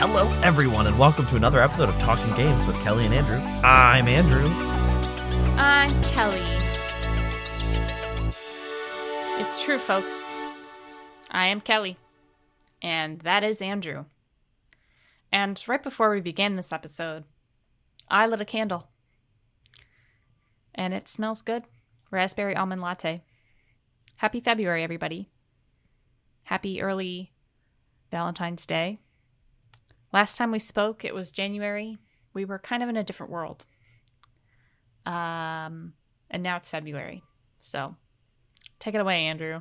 Hello, everyone, and welcome to another episode of Talking Games with Kellie and Andrew. I'm Andrew. I'm Kellie. It's true, folks. I am Kellie, and that is Andrew. And right before we began this episode, I lit a candle. And it smells good. Raspberry almond latte. Happy February, everybody. Happy early Valentine's Day. Last time we spoke, it was January. We were kind of in a different world. And now it's February. So take it away, Andrew.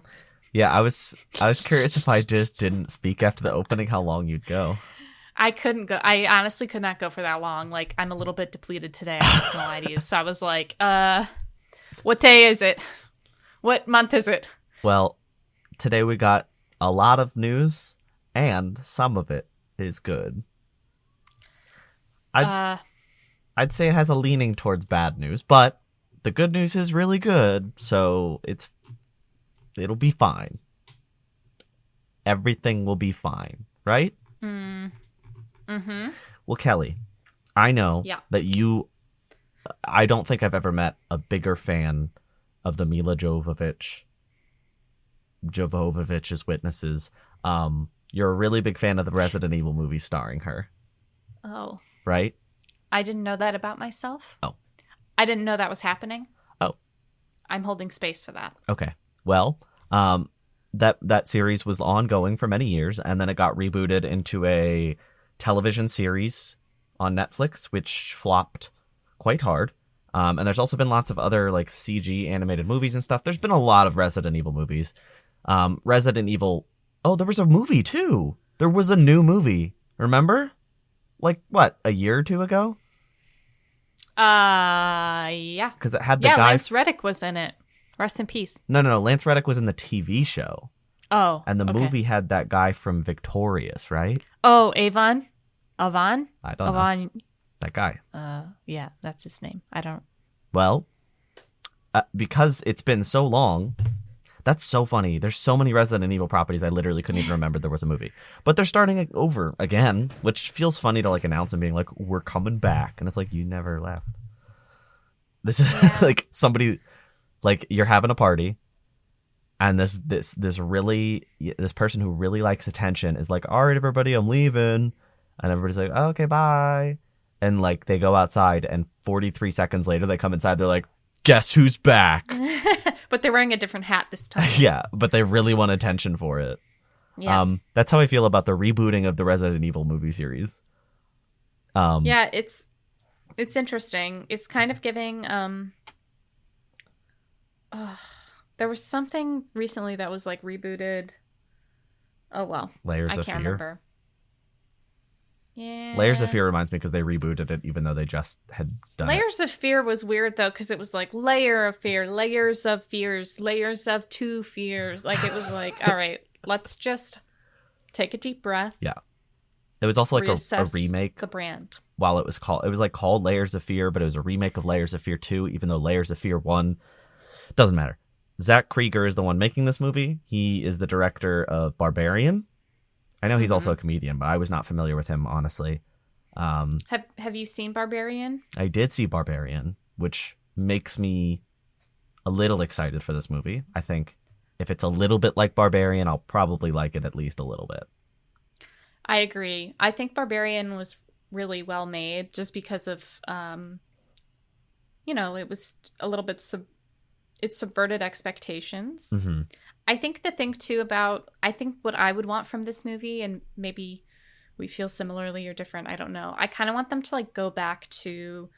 Yeah, I was curious if I just didn't speak after the opening, how long you'd go. I couldn't go. I honestly could not go for that long. Like, I'm a little bit depleted today. I'm not gonna lie to you. So I was like, what day is it? What month is it? Well, today we got a lot of news, and some of it is good. I'd say it has a leaning towards bad news, but the good news is really good, so it'll be fine. Everything will be fine, right? Mm-hmm. Well, Kellie, I know that I don't think I've ever met a bigger fan of the Mila Jovovich's Witnesses. You're a really big fan of the Resident Evil movies starring her. Oh. Right? I didn't know that about myself. Oh. I didn't know that was happening. Oh. I'm holding space for that. Okay. Well, that series was ongoing for many years, and then it got rebooted into a television series on Netflix, which flopped quite hard. And there's also been lots of other like CG animated movies and stuff. There's been a lot of Resident Evil movies. Resident Evil. Oh, there was a movie too. There was a new movie. Remember? Like what? A year or two ago? Yeah. Because it had the guy. Lance Reddick was in it. Rest in peace. No. Lance Reddick was in the TV show. Oh. And the movie had that guy from Victorious, right? Oh, Avon? I don't know. That guy. Yeah, that's his name. I don't. Well, because it's been so long. That's so funny. There's so many Resident Evil properties I literally couldn't even remember there was a movie. But they're starting it over again, which feels funny to like announce and being like, we're coming back. And it's like, you never left. This is like somebody, like you're having a party and this person who really likes attention is like, all right, everybody, I'm leaving. And everybody's like, oh, okay, bye. And like they go outside and 43 seconds later they come inside. They're like, guess who's back? But they're wearing a different hat this time. Yeah, but they really want attention for it. Yes. That's how I feel about the rebooting of the Resident Evil movie series. Yeah, it's interesting. It's kind of giving there was something recently that was like rebooted. Oh well. Layers I of can't Fear. Remember. Yeah. Layers of Fear reminds me because they rebooted it even though they just had done Layers of Fear was weird though because it was like layer of fear, layers of fears, layers of two fears. Like it was like, all right, let's just take a deep breath. Yeah. It was also like a remake. The brand. While it was called Layers of Fear, but it was a remake of Layers of Fear 2, even though Layers of Fear 1 doesn't matter. Zach Krieger is the one making this movie. He is the director of Barbarian. I know he's also a comedian, but I was not familiar with him, honestly. Have you seen Barbarian? I did see Barbarian, which makes me a little excited for this movie. I think if it's a little bit like Barbarian, I'll probably like it at least a little bit. I agree. I think Barbarian was really well made just because of, it was a little bit, it subverted expectations. Mm-hmm. I think the thing too I think what I would want from this movie, and maybe we feel similarly or different, I don't know. I kind of want them to like go back to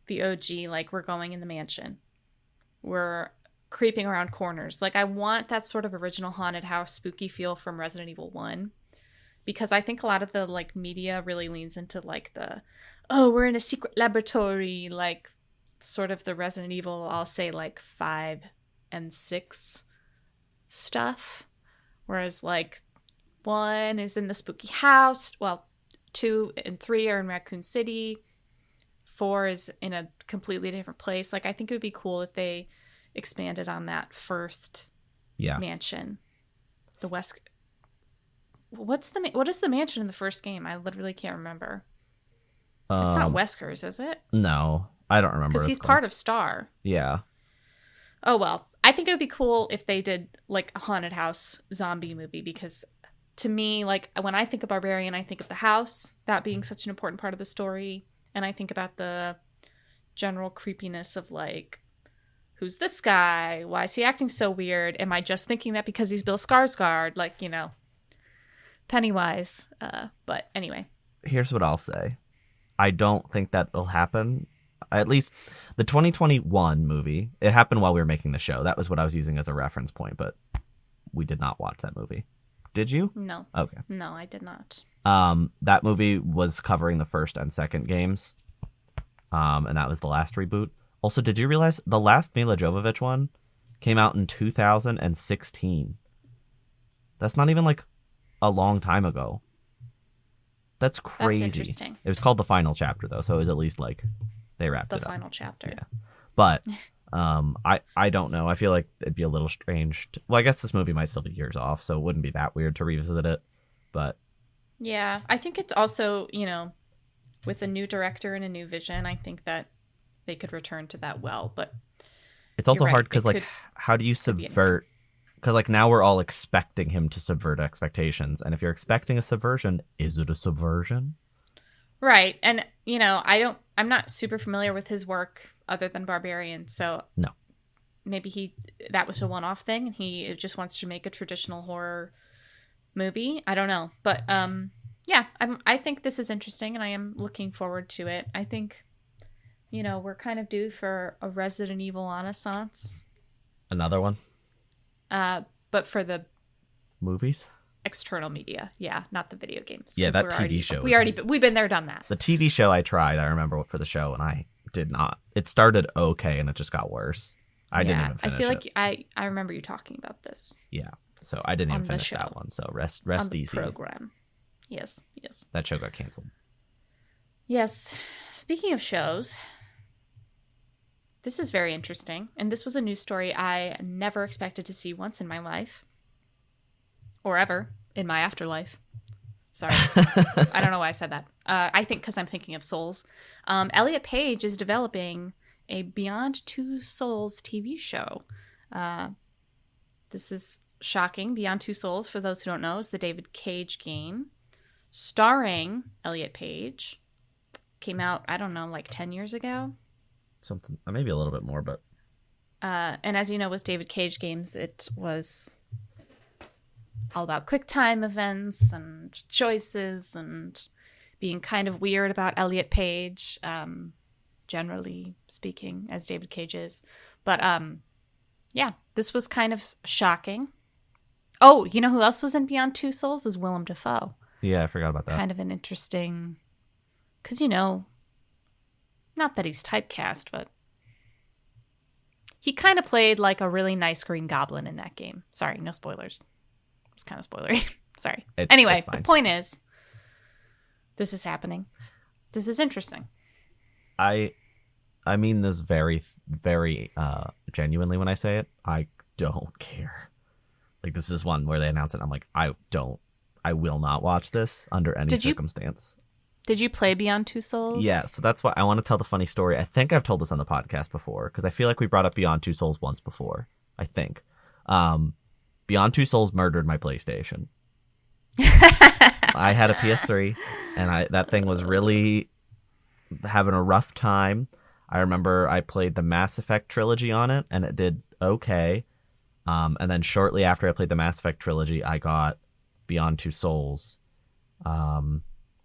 the OG, like we're going in the mansion. We're creeping around corners. Like I want that sort of original haunted house spooky feel from Resident Evil 1. Because I think a lot of the like media really leans into like we're in a secret laboratory, like sort of the Resident Evil, I'll say like 5 and 6 stuff. Whereas like 1 is in the spooky house. Well, 2 and 3 are in Raccoon City. 4 is in a completely different place. Like I think it would be cool if they expanded on that first mansion. The West what is the mansion in the first game? I literally can't remember. It's not Wesker's, is it? No, I don't remember. Because he's part of Star. Yeah. Oh, well. I think it would be cool if they did, like, a haunted house zombie movie, because to me, like, when I think of Barbarian, I think of the house, that being such an important part of the story, and I think about the general creepiness of, like, who's this guy? Why is he acting so weird? Am I just thinking that because he's Bill Skarsgård? Like, you know, Pennywise. But anyway. Here's what I'll say. I don't think that will happen. At least the 2021 movie, it happened while we were making the show. That was what I was using as a reference point, but we did not watch that movie. Did you? No. Okay. No, I did not. That movie was covering the first and second games. And that was the last reboot. Also, did you realize the last Mila Jovovich one came out in 2016? That's not even like a long time ago. That's crazy. That's interesting. It was called The Final Chapter, though, so it was at least like they wrapped it up. The final chapter. Yeah. But I don't know. I feel like it'd be a little strange. Well, I guess this movie might still be years off, so it wouldn't be that weird to revisit it. But yeah, I think it's also, you know, with a new director and a new vision, I think that they could return to that well. But it's also right. hard because, like, how do you subvert? Because, like, now we're all expecting him to subvert expectations. And if you're expecting a subversion, is it a subversion? Right. And, you know, I'm not super familiar with his work other than Barbarian. So no, maybe that was a one-off thing and he just wants to make a traditional horror movie. I don't know. But, yeah, I think this is interesting and I am looking forward to it. I think, you know, we're kind of due for a Resident Evil Renaissance. Another one? But for the movies, external media, yeah, not the video games. Yeah, that TV show. We've been there, done that. The TV show I tried, I remember for the show, and I did not. It started okay, and it just got worse. I didn't even finish it. I feel like I remember you talking about this. Yeah, so I didn't even finish that one. So rest on the easy. Program. Yes. That show got canceled. Yes. Speaking of shows. This is very interesting, and this was a news story I never expected to see once in my life. Or ever in my afterlife. Sorry. I don't know why I said that. I think because I'm thinking of Souls. Elliot Page is developing a Beyond Two Souls TV show. This is shocking. Beyond Two Souls, for those who don't know, is the David Cage game. Starring Elliot Page. Came out, I don't know, like 10 years ago. Something, maybe a little bit more, but and as you know, with David Cage games, it was all about quick time events and choices and being kind of weird about Elliot Page, generally speaking, as David Cage is. But yeah, this was kind of shocking. Oh, you know who else was in Beyond Two Souls? Is Willem Dafoe. Yeah, I forgot about that. Kind of an interesting, because, you know, not that he's typecast, but he kind of played like a really nice Green Goblin in that game. Sorry, no spoilers. It's kind of spoilery. Sorry. Anyway, the point is, this is happening. This is interesting. I mean this very, very genuinely when I say it. I don't care. Like, this is one where they announce it and I'm like, I will not watch this under any circumstance. Did you play Beyond Two Souls? Yeah, so that's why I want to tell the funny story. I think I've told this on the podcast before, because I feel like we brought up Beyond Two Souls once before, I think. Beyond Two Souls murdered my PlayStation. I had a PS3, and that thing was really having a rough time. I remember I played the Mass Effect trilogy on it, and it did okay. And then shortly after I played the Mass Effect trilogy, I got Beyond Two Souls.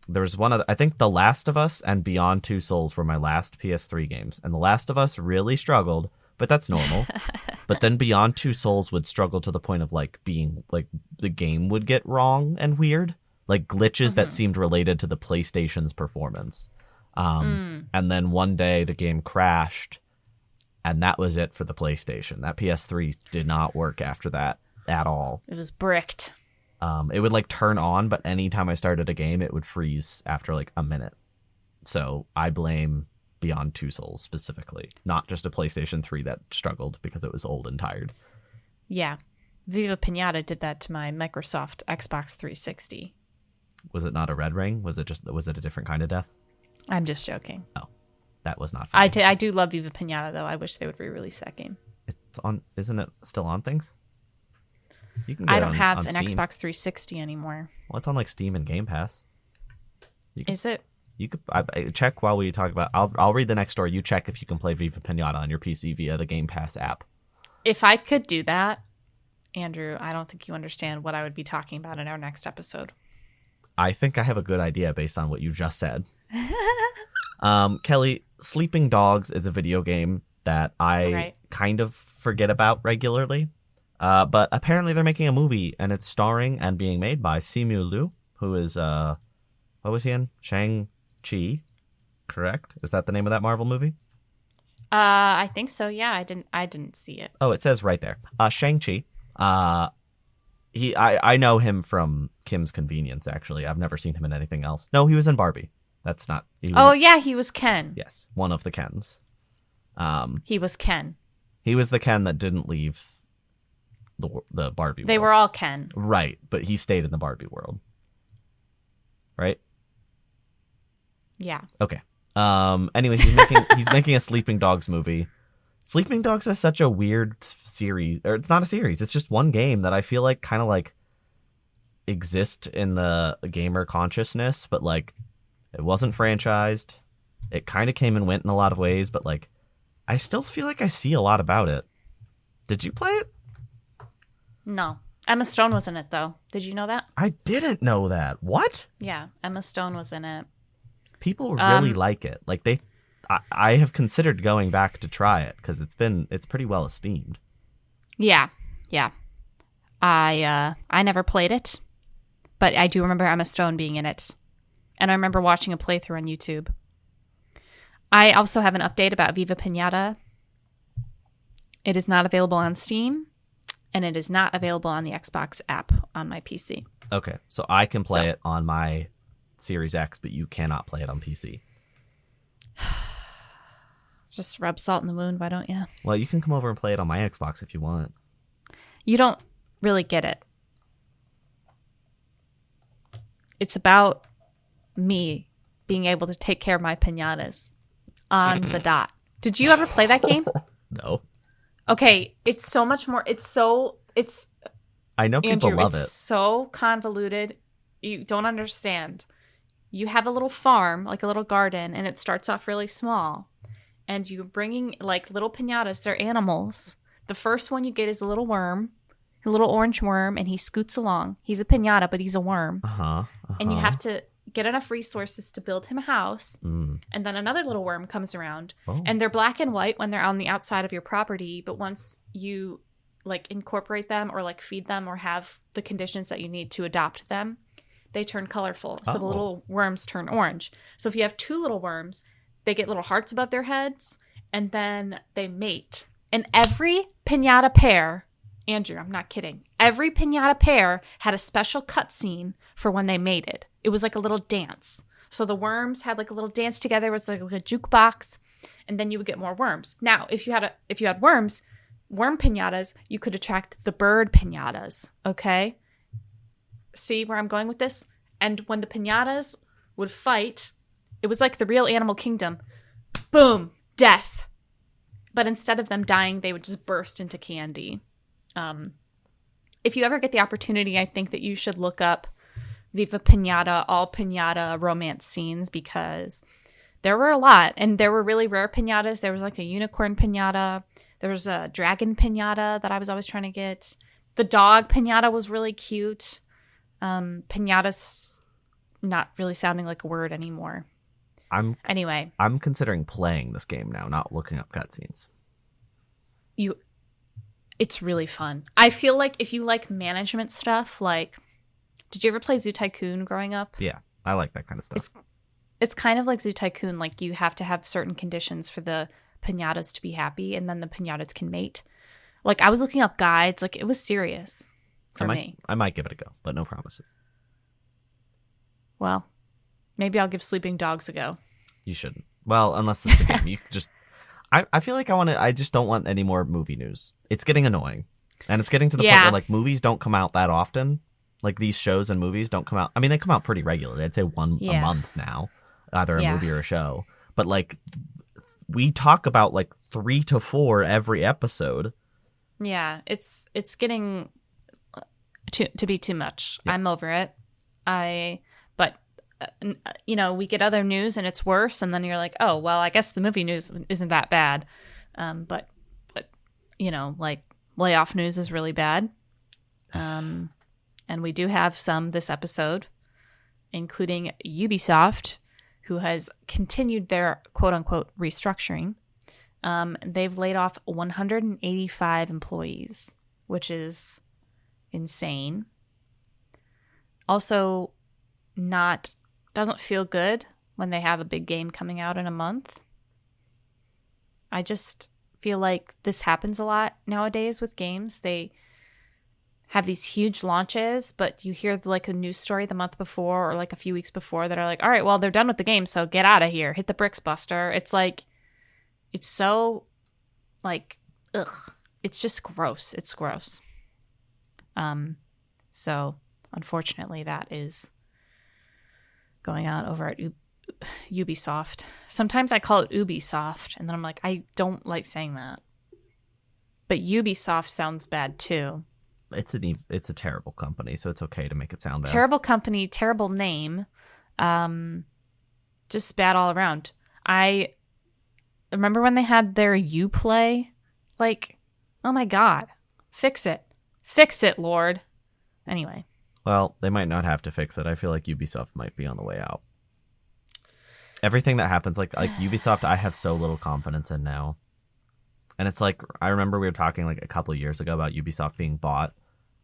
There was one other, I think The Last of Us and Beyond Two Souls were my last PS3 games. And The Last of Us really struggled, but that's normal. But then Beyond Two Souls would struggle to the point of like being like the game would get wrong and weird, like glitches that seemed related to the PlayStation's performance. And then one day the game crashed and that was it for the PlayStation. That PS3 did not work after that at all. It was bricked. It would like turn on, but anytime I started a game, it would freeze after like a minute. So I blame Beyond Two Souls specifically, not just a PlayStation 3 that struggled because it was old and tired. Yeah. Viva Pinata did that to my Microsoft Xbox 360. Was it not a red ring? Was it a different kind of death? I'm just joking. Oh, that was not funny. I do love Viva Pinata, though. I wish they would re-release that game. It's on. Isn't it still on things? You can. I don't have on an Steam. Xbox 360 anymore. Well, it's on like Steam and Game Pass. Is it? You could I check while we talk about. I'll read the next story. You check if you can play Viva Pinata on your PC via the Game Pass app. If I could do that, Andrew, I don't think you understand what I would be talking about in our next episode. I think I have a good idea based on what you just said. Kelly, Sleeping Dogs is a video game that I kind of forget about regularly. But apparently they're making a movie, and it's starring and being made by Simu Liu, who is, what was he in? Shang-Chi, correct? Is that the name of that Marvel movie? I think so. Yeah, I didn't see it. Oh, it says right there. Shang-Chi. I know him from Kim's Convenience, actually. I've never seen him in anything else. No, he was in Barbie. That's not. Yeah, he was Ken. Yes, one of the Kens. He was Ken. He was the Ken that didn't leave the Barbie world. They were all Ken. Right, but he stayed in the Barbie world. Right? Yeah. Okay. Anyways, he's making a Sleeping Dogs movie. Sleeping Dogs is such a weird series, or it's not a series. It's just one game that I feel like kind of like exist in the gamer consciousness, but like it wasn't franchised. It kind of came and went in a lot of ways, but like I still feel like I see a lot about it. Did you play it? No. Emma Stone was in it, though. Did you know that? I didn't know that. What? Yeah, Emma Stone was in it. People really like it. Like I have considered going back to try it because it's pretty well esteemed. Yeah. I never played it, but I do remember Emma Stone being in it, and I remember watching a playthrough on YouTube. I also have an update about Viva Pinata. It is not available on Steam, and it is not available on the Xbox app on my PC. Okay, so I can play it on my Series X, but you cannot play it on PC. Just rub salt in the wound, why don't you? Well, you can come over and play it on my Xbox if you want. You don't really get it. It's about me being able to take care of my pinatas on the dot. Did you ever play that game? No. Okay, it's so much more. I know people Andrew, love it. It's so convoluted. You don't understand. You have a little farm, like a little garden, and it starts off really small. And you're bringing like little pinatas. They're animals. The first one you get is a little worm, a little orange worm, and he scoots along. He's a pinata, but he's a worm. And you have to get enough resources to build him a house. And then another little worm comes around. And they're black and white when they're on the outside of your property. But once you like incorporate them or like feed them or have the conditions that you need to adopt them, they turn colorful. So the little worms turn orange. So if you have two little worms, they get little hearts above their heads, and then they mate. And every pinata pair, Andrew, I'm not kidding, every pinata pair had a special cutscene for when they mated. It was like a little dance. So the worms had like a little dance together. It was like a jukebox, and then you would get more worms. Now, if you had worms, worm pinatas, you could attract the bird pinatas, okay? See where I'm going with this? And when the pinatas would fight, it was like the real Animal Kingdom. Boom, death. But instead of them dying, they would just burst into candy. If you ever get the opportunity, I think that you should look up Viva Pinata, all pinata romance scenes, because there were a lot. And there were really rare pinatas. There was like a unicorn pinata. There was a dragon pinata that I was always trying to get. The dog pinata was really cute. Pinata's not really sounding like a word anymore. I'm considering playing this game now, not looking up cutscenes. It's really fun. I feel like if you like management stuff, like, did you ever play Zoo Tycoon growing up? Yeah, I like that kind of stuff. It's kind of like Zoo Tycoon. Like, you have to have certain conditions for the pinatas to be happy, and then the pinatas can mate. Like, I was looking up guides. Like, it was serious for me. I might give it a go, but no promises. Well, maybe I'll give Sleeping Dogs a go. You shouldn't. Well, unless it's the game. You just... I feel like I just don't want any more movie news. It's getting annoying. And it's getting to the point where like movies don't come out that often. Like these shows and movies don't come out. I mean, they come out pretty regularly. I'd say one a month now, either a movie or a show. But like we talk about like 3 to 4 every episode. Yeah, it's getting to be too much. Yep. I'm over it. But we get other news and it's worse, and then you're like, oh well, I guess the movie news isn't that bad. But like layoff news is really bad. And we do have some this episode, including Ubisoft, who has continued their quote-unquote restructuring. They've laid off 185 employees, which is insane. Also, doesn't feel good when they have a big game coming out in a month. I just feel like this happens a lot nowadays with games. They have these huge launches, but you hear like a news story the month before or like a few weeks before that are like, all right, well, they're done with the game, so get out of here. Hit the bricks, Buster. It's like, it's so like, ugh. It's just gross. It's gross. So unfortunately that is going on over at Ubisoft. Sometimes I call it Ubisoft, and then I'm like, I don't like saying that. But Ubisoft sounds bad too. It's a terrible company, so it's okay to make it sound bad. Terrible company, terrible name, just bad all around. I remember when they had their Uplay, like, oh my god, fix it, Lord. Anyway. Well, they might not have to fix it. I feel like Ubisoft might be on the way out. Everything that happens, like Ubisoft, I have so little confidence in now. And it's like, I remember we were talking like a couple of years ago about Ubisoft being bought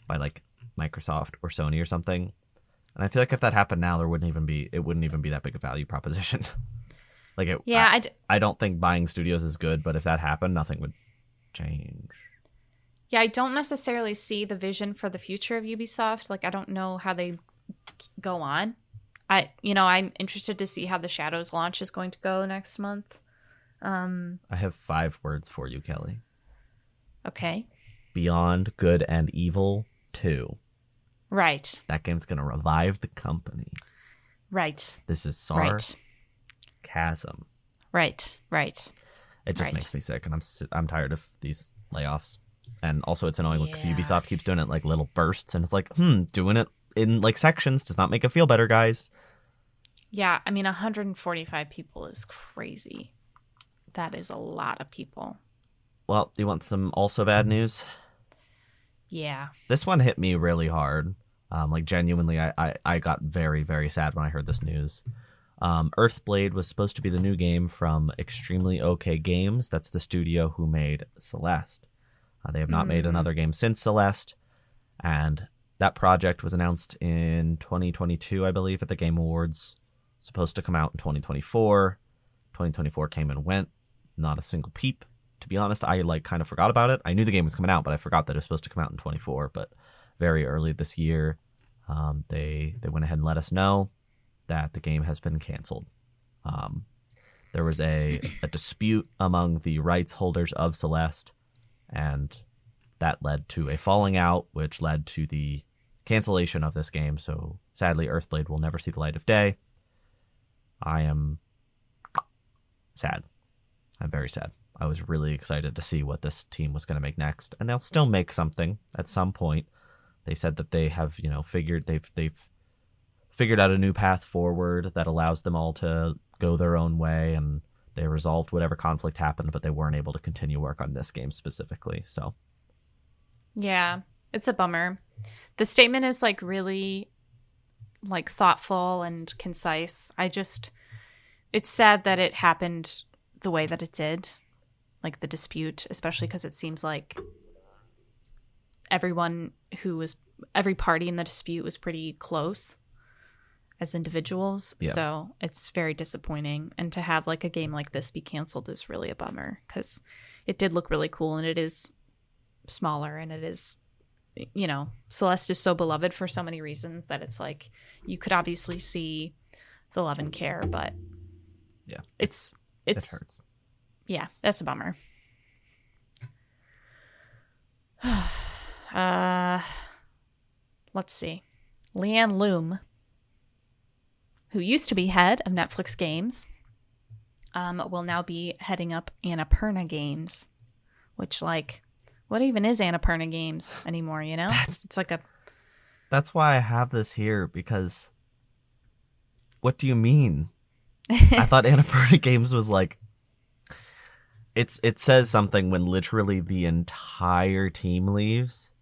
by like Microsoft or Sony or something. And I feel like if that happened now, it wouldn't even be that big a value proposition. I don't think buying studios is good, but if that happened, nothing would change. Yeah, I don't necessarily see the vision for the future of Ubisoft. Like, I don't know how they go on. I'm interested to see how the Shadows launch is going to go next month. I have 5 words for you, Kelly. Okay. Beyond Good and Evil 2. Right. That game's going to revive the company. Right. This is sarcasm. Right. It just makes me sick, and I'm tired of these layoffs. And also it's annoying because Ubisoft keeps doing it like little bursts, and it's like, doing it in like sections does not make it feel better, guys. Yeah, I mean, 145 people is crazy. That is a lot of people. Well, do you want some also bad news? Yeah. This one hit me really hard. Like genuinely, I got very, very sad when I heard this news. Earthblade was supposed to be the new game from Extremely OK Games. That's the studio who made Celeste. They have not made another game since Celeste, and that project was announced in 2022, I believe, at the Game Awards. Supposed to come out in 2024. 2024 came and went. Not a single peep. To be honest, I kind of forgot about it. I knew the game was coming out, but I forgot that it was supposed to come out in 24. But very early this year, they went ahead and let us know that the game has been canceled. There was a dispute among the rights holders of Celeste, and that led to a falling out, which led to the cancellation of this game. So sadly, Earthblade will never see the light of day. I am sad. I'm very sad. I was really excited to see what this team was going to make next, and they'll still make something at some point. They said that they have, they've figured out a new path forward that allows them all to go their own way, and they resolved whatever conflict happened, but they weren't able to continue work on this game specifically. So, yeah, it's a bummer. The statement is like really like thoughtful and concise. It's sad that it happened the way that it did, like the dispute, especially because it seems like every party in the dispute was pretty close as individuals. Yeah. So it's very disappointing. And to have like a game like this be canceled is really a bummer, because it did look really cool, and it is smaller, and it is, Celeste is so beloved for so many reasons that it's like you could obviously see the love and care, but yeah, it hurts. Yeah, that's a bummer. Let's see. Leanne Loom, who used to be head of Netflix Games, will now be heading up Annapurna Games, which, like, what even is Annapurna Games anymore, you know? It's like a... That's why I have this here, because what do you mean? I thought Annapurna Games was like... It says something when literally the entire team leaves.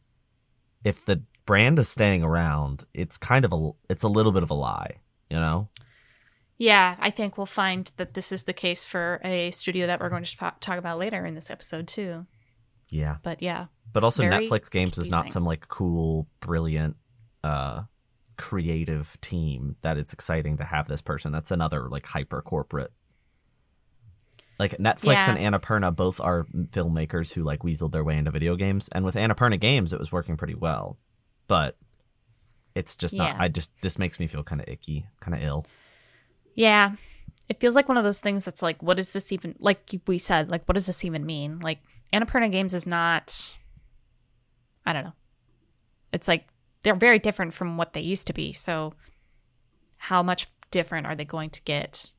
If the brand is staying around, it's a little bit of a lie, you know? Yeah, I think we'll find that this is the case for a studio that we're going to talk about later in this episode too. Yeah. But yeah. But also Netflix Games confusing. is not some like cool, brilliant, creative team that it's exciting to have this person. That's another like hyper corporate. Like Netflix and Annapurna both are filmmakers who like weaseled their way into video games. And with Annapurna Games, it was working pretty well. But it's just not, this makes me feel kind of icky, kind of ill. Yeah. It feels like one of those things that's like, what does this even, like we said, like, what does this even mean? Like, Annapurna Games is not, I don't know. It's like, they're very different from what they used to be. So how much different are they going to get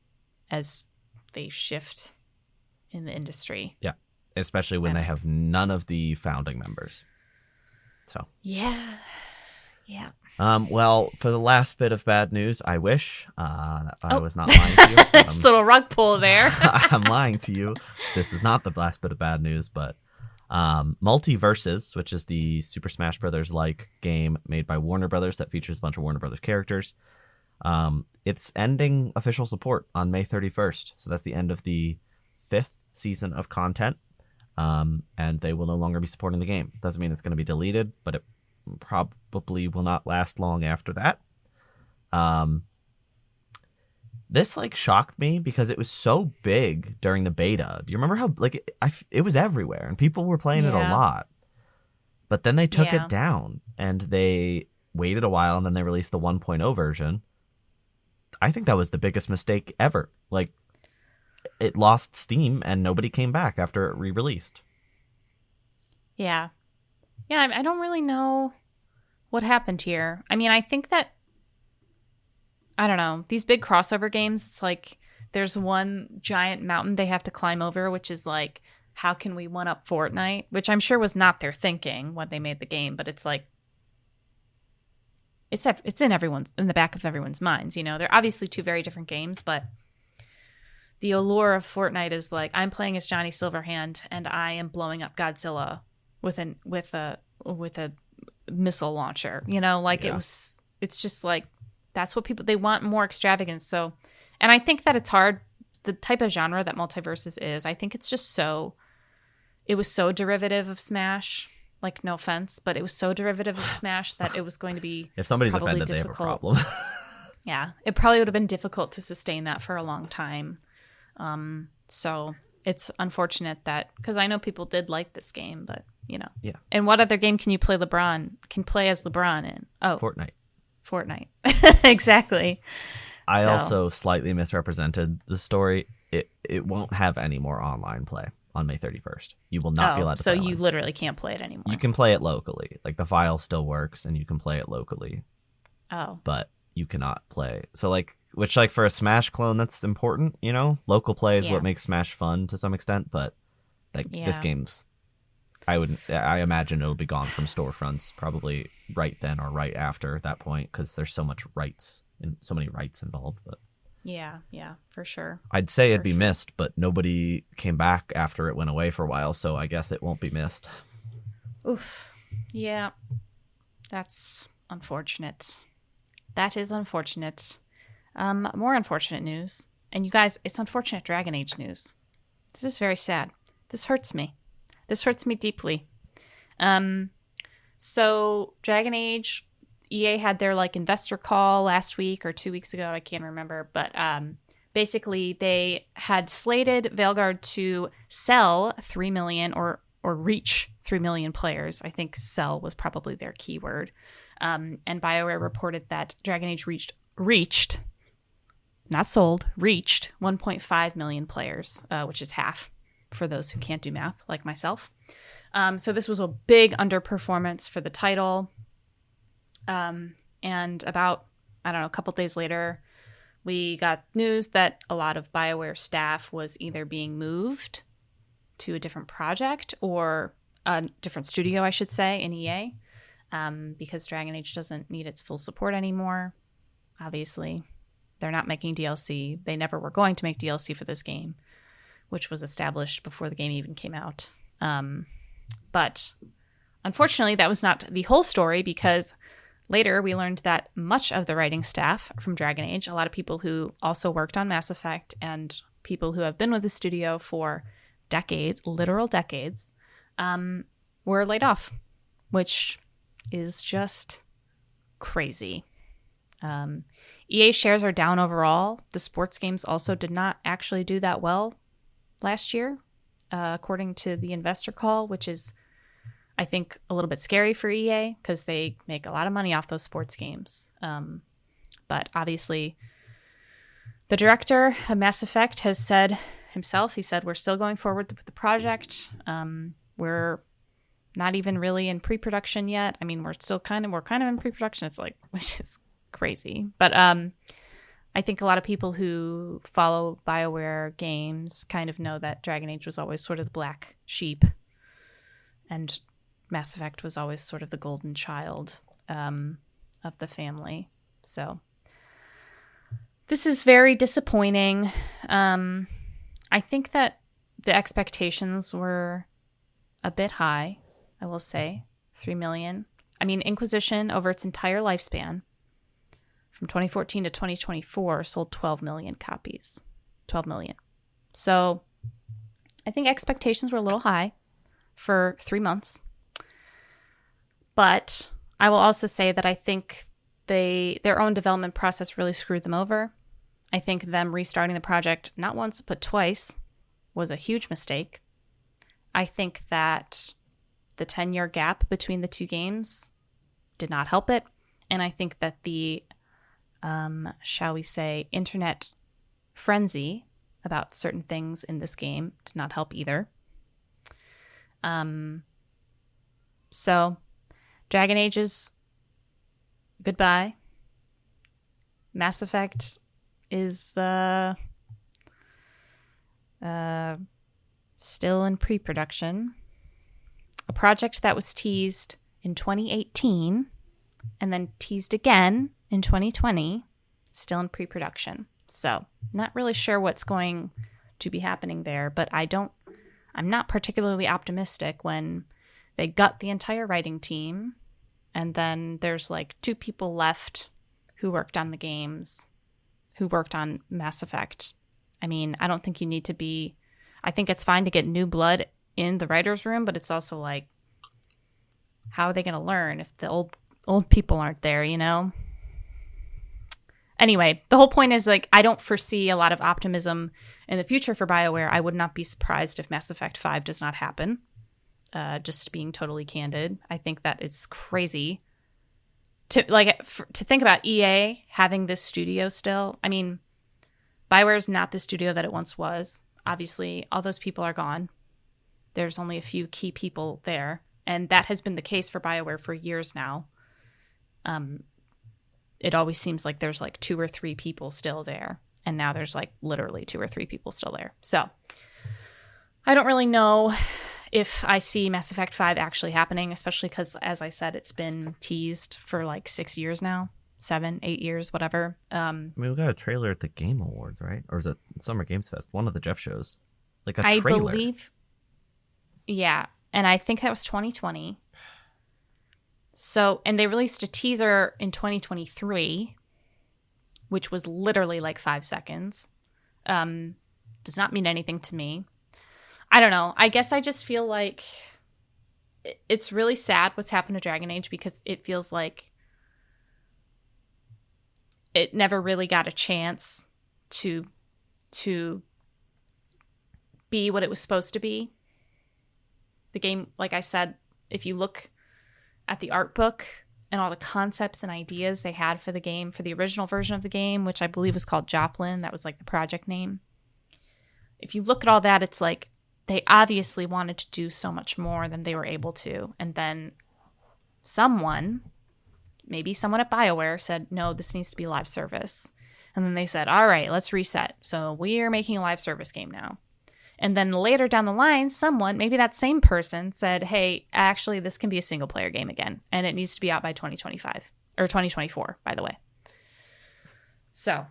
as they shift in the industry? Yeah. Especially when they have none of the founding members. So. Yeah. Yeah. Well, for the last bit of bad news, I wish that I was not lying to you. This little rug pull there. I'm lying to you. This is not the last bit of bad news, but Multiverses, which is the Super Smash Brothers like game made by Warner Brothers that features a bunch of Warner Brothers characters, it's ending official support on May 31st. So that's the end of the 5th season of content, and they will no longer be supporting the game. Doesn't mean it's going to be deleted, but it probably will not last long after that. This like shocked me because it was so big during the beta. Do you remember how like it was everywhere and people were playing it a lot? But then they took it down and they waited a while and then they released the 1.0 version. I think that was the biggest mistake ever. Like, it lost steam and nobody came back after it re-released. Yeah. Yeah, I don't really know what happened here. I mean, I think that, I don't know, these big crossover games, it's like there's one giant mountain they have to climb over, which is like, how can we one-up Fortnite? Which I'm sure was not their thinking when they made the game, but it's like, it's in the back of everyone's minds, you know? They're obviously two very different games, but the allure of Fortnite is like, I'm playing as Johnny Silverhand and I am blowing up Godzilla with a missile launcher, you know? Like it's just like, that's what they want, more extravagance. So, and I think that it's hard, the type of genre that Multiverses is, I think it's just it was so derivative of Smash. Like, no offense, but it was so derivative of Smash that it was going to be if somebody's offended, they have a problem. Yeah, it probably would have been difficult to sustain that for a long time. So it's unfortunate that, because I know people did like this game, but you know. Yeah. And what other game can you play as LeBron in? Oh, Fortnite. Exactly. I also slightly misrepresented the story. It won't have any more online play on May 31st. You will not be allowed to play. So you literally can't play it anymore. You can play it locally. Like, the file still works and you can play it locally. Oh. But you cannot play. So like, which like for a Smash clone, that's important, you know? Local play is what makes Smash fun to some extent, but like this game's, I imagine it'll be gone from storefronts probably right then or right after that point, because there's so much rights and so many rights involved. But yeah, for sure. I'd say it'd be missed, but nobody came back after it went away for a while, so I guess it won't be missed. Oof. Yeah. That's unfortunate. That is unfortunate. More unfortunate news. And you guys, it's unfortunate Dragon Age news. This is very sad. This hurts me. This hurts me deeply. So Dragon Age, EA had their like investor call last week or 2 weeks ago. I can't remember. But basically they had slated Veilguard to sell 3 million or reach 3 million players. I think sell was probably their keyword. And BioWare reported that Dragon Age reached, not sold, reached 1.5 million players, which is half for those who can't do math like myself. So this was a big underperformance for the title. And about, I don't know, a couple days later, we got news that a lot of BioWare staff was either being moved to a different project or a different studio, I should say, in EA, because Dragon Age doesn't need its full support anymore. Obviously, they're not making DLC. They never were going to make DLC for this game, which was established before the game even came out. But unfortunately, that was not the whole story, because later we learned that much of the writing staff from Dragon Age, a lot of people who also worked on Mass Effect and people who have been with the studio for decades, literal decades, were laid off, which is just crazy. EA shares are down overall. The sports games also did not actually do that well last year, according to the investor call, which is, I think, a little bit scary for EA because they make a lot of money off those sports games. But obviously, the director of Mass Effect has said himself, he said, we're still going forward with the project. We're not even really in pre-production yet. I mean, we're kind of in pre-production. It's like, which is crazy. But I think a lot of people who follow BioWare games kind of know that Dragon Age was always sort of the black sheep, and Mass Effect was always sort of the golden child of the family. So this is very disappointing. I think that the expectations were a bit high, I will say. 3 million. I mean, Inquisition, over its entire lifespan, from 2014 to 2024, sold 12 million copies. 12 million. So I think expectations were a little high for 3 months. But I will also say that I think their own development process really screwed them over. I think them restarting the project not once but twice was a huge mistake. I think that the 10-year gap between the two games did not help it. And I think that the, shall we say, internet frenzy about certain things in this game did not help either. So Dragon Age is goodbye. Mass Effect is still in pre-production. A project that was teased in 2018 and then teased again in 2020, still in pre-production. So not really sure what's going to be happening there, but I'm not particularly optimistic when they gut the entire writing team and then there's like 2 people left who worked on the games, who worked on Mass Effect. I mean, I don't think you need to be... I think it's fine to get new blood in the writer's room, but it's also like, how are they going to learn if the old people aren't there, you know? Anyway, the whole point is, like, I don't foresee a lot of optimism in the future for BioWare. I would not be surprised if Mass Effect 5 does not happen. Just being totally candid. I think that it's crazy to think about EA having this studio still. I mean, BioWare is not the studio that it once was. Obviously, all those people are gone. There's only a few key people there. And that has been the case for BioWare for years now. It always seems like there's like 2 or 3 people still there. And now there's like literally 2 or 3 people still there. So I don't really know if I see Mass Effect 5 actually happening, especially because, as I said, it's been teased for like 6 years now. 7, 8 years, whatever. I mean, we got a trailer at the Game Awards, right? Or is it Summer Games Fest? One of the Jeff shows. Like a trailer. I believe. Yeah. And I think that was 2020. So, and they released a teaser in 2023, which was literally like 5 seconds. Does not mean anything to me. I don't know. I guess I just feel like it's really sad what's happened to Dragon Age because it feels like it never really got a chance to be what it was supposed to be. The game, like I said, if you look at the art book and all the concepts and ideas they had for the game, for the original version of the game, which I believe was called Joplin, that was like the project name. If you look at all that, it's like they obviously wanted to do so much more than they were able to. And then maybe someone at BioWare said, no, this needs to be live service. And then they said, all right, let's reset. So we are making a live service game now. And then later down the line, maybe that same person said, hey, actually, this can be a single player game again. And it needs to be out by 2025 or 2024, by the way. So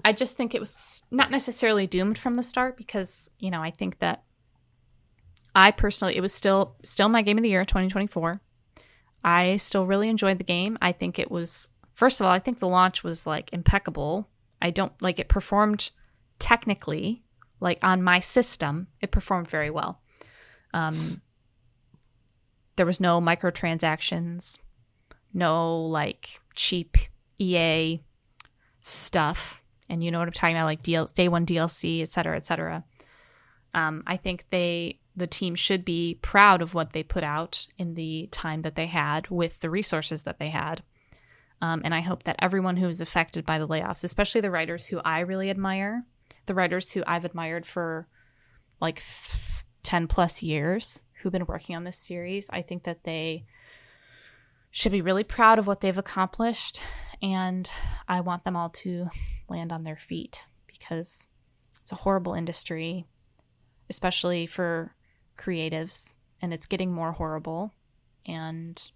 I just think it was not necessarily doomed from the start because, I think that it was still my game of the year, 2024. I still really enjoyed the game. I think it was, first of all, I think the launch was like impeccable. It performed technically, like on my system, it performed very well. There was no microtransactions, no like cheap EA stuff. And you know what I'm talking about, like day one DLC, et cetera, et cetera. I think the team should be proud of what they put out in the time that they had with the resources that they had. And I hope that everyone who is affected by the layoffs, especially the writers who I really admire, the writers who I've admired for like 10 plus years who've been working on this series, I think that they should be really proud of what they've accomplished. And I want them all to land on their feet because it's a horrible industry, especially for creatives, and it's getting more horrible. And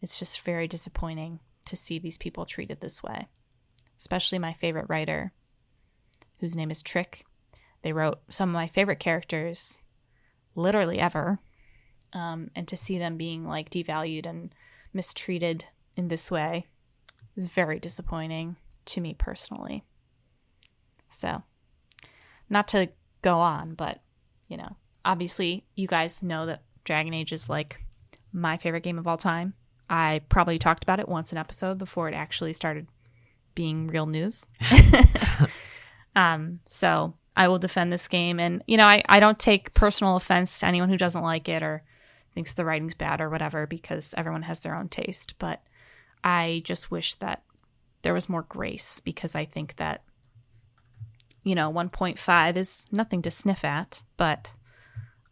it's just very disappointing to see these people treated this way, especially my favorite writer, whose name is Trick. They wrote some of my favorite characters literally ever. And to see them being like devalued and mistreated in this way is very disappointing to me personally. So, not to go on, but, obviously you guys know that Dragon Age is like my favorite game of all time. I probably talked about it once an episode before it actually started being real news. So I will defend this game. And, I don't take personal offense to anyone who doesn't like it or thinks the writing's bad or whatever, because everyone has their own taste. But I just wish that there was more grace, because I think that, 1.5 is nothing to sniff at, but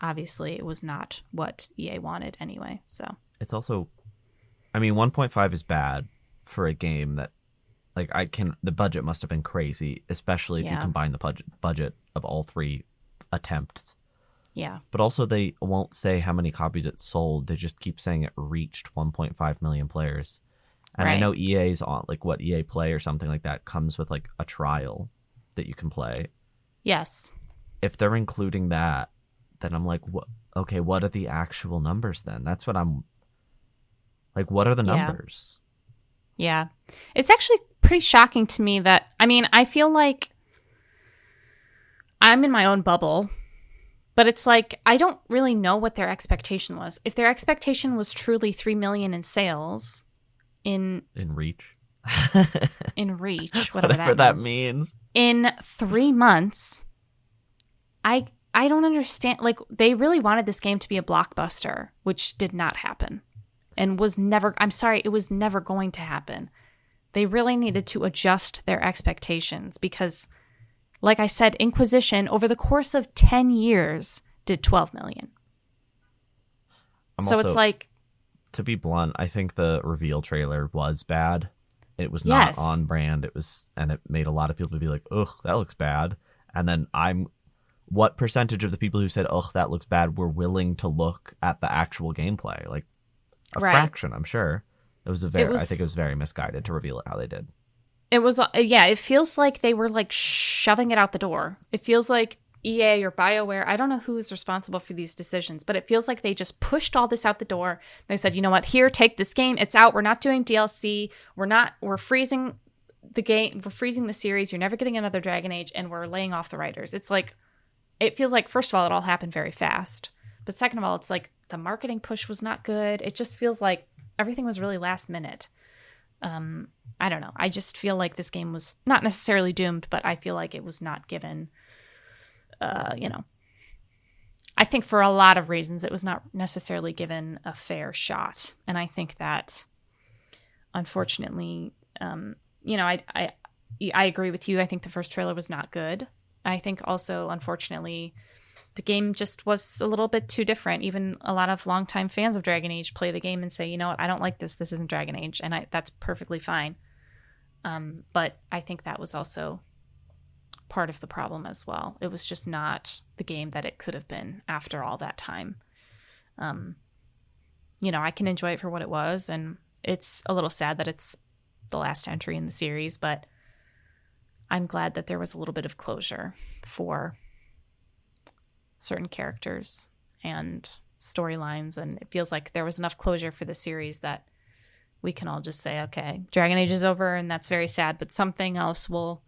obviously it was not what EA wanted anyway. So it's also, 1.5 is bad for a game that, the budget must have been crazy, especially if you combine the budget of all three attempts. Yeah. But also they won't say how many copies it sold. They just keep saying it reached 1.5 million players. And I know EA's on, EA Play or something like that comes with, a trial that you can play. Yes. If they're including that, then I'm like, what? Okay, what are the actual numbers then? That's what I'm... what are the numbers? Yeah. It's actually pretty shocking to me that... I feel like I'm in my own bubble, but it's I don't really know what their expectation was. If their expectation was truly 3 million in sales... In reach. In reach, whatever that means. In 3 months, I don't understand. They really wanted this game to be a blockbuster, which did not happen. And was never, I'm sorry, it was never going to happen. They really needed to adjust their expectations because, like I said, Inquisition, over the course of 10 years, did 12 million. To be blunt, I think the reveal trailer was bad. It was not on brand. And it made a lot of people be like, ugh, that looks bad. And then what percentage of the people who said, ugh, that looks bad, were willing to look at the actual gameplay? A fraction, I'm sure. I think it was very misguided to reveal it how they did. It was, it feels like they were shoving it out the door. It feels like EA or BioWare, I don't know who's responsible for these decisions, but it feels like they just pushed all this out the door. They said, you know what, here, take this game. It's out. We're not doing DLC. We're freezing the game. We're freezing the series. You're never getting another Dragon Age, and we're laying off the writers. It's it feels like, first of all, it all happened very fast. But second of all, it's the marketing push was not good. It just feels like everything was really last minute. I don't know. I just feel like this game was not necessarily doomed, but I feel like it was not given... I think for a lot of reasons, it was not necessarily given a fair shot. And I think that, unfortunately, I agree with you. I think the first trailer was not good. I think also, unfortunately, the game just was a little bit too different. Even a lot of longtime fans of Dragon Age play the game and say, you know what, I don't like this. This isn't Dragon Age. And that's perfectly fine. But I think that was also part of the problem as well. It was just not the game that it could have been after all that time. I can enjoy it for what it was, and it's a little sad that it's the last entry in the series, but I'm glad that there was a little bit of closure for certain characters and storylines, and it feels like there was enough closure for the series that we can all just say, okay, Dragon Age is over, and that's very sad, but something else will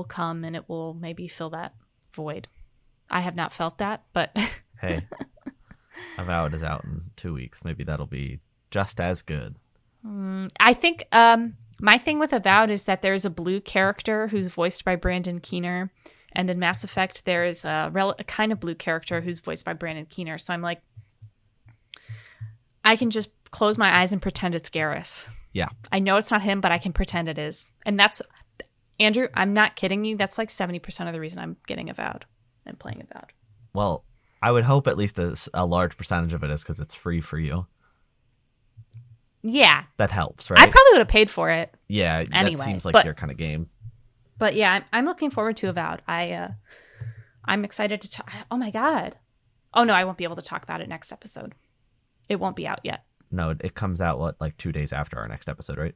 come, and it will maybe fill that void. I have not felt that, but Hey, Avowed is out in 2 weeks. Maybe that'll be just as good. I think my thing with Avowed is that there's a blue character who's voiced by Brandon Keener, and in Mass Effect there's a kind of blue character who's voiced by Brandon Keener. So I'm like, I can just close my eyes and pretend it's Garrus. Yeah. I know it's not him, but I can pretend it is. And that's, Andrew, I'm not kidding you. That's like 70% of the reason I'm getting Avowed and playing Avowed. Well, I would hope at least a large percentage of it is because it's free for you. Yeah. That helps, right? I probably would have paid for it. Yeah, anyway, that seems like your kind of game. But yeah, I'm looking forward to Avowed. I'm excited to talk. Oh my God. Oh no, I won't be able to talk about it next episode. It won't be out yet. No, it comes out, like 2 days after our next episode, right?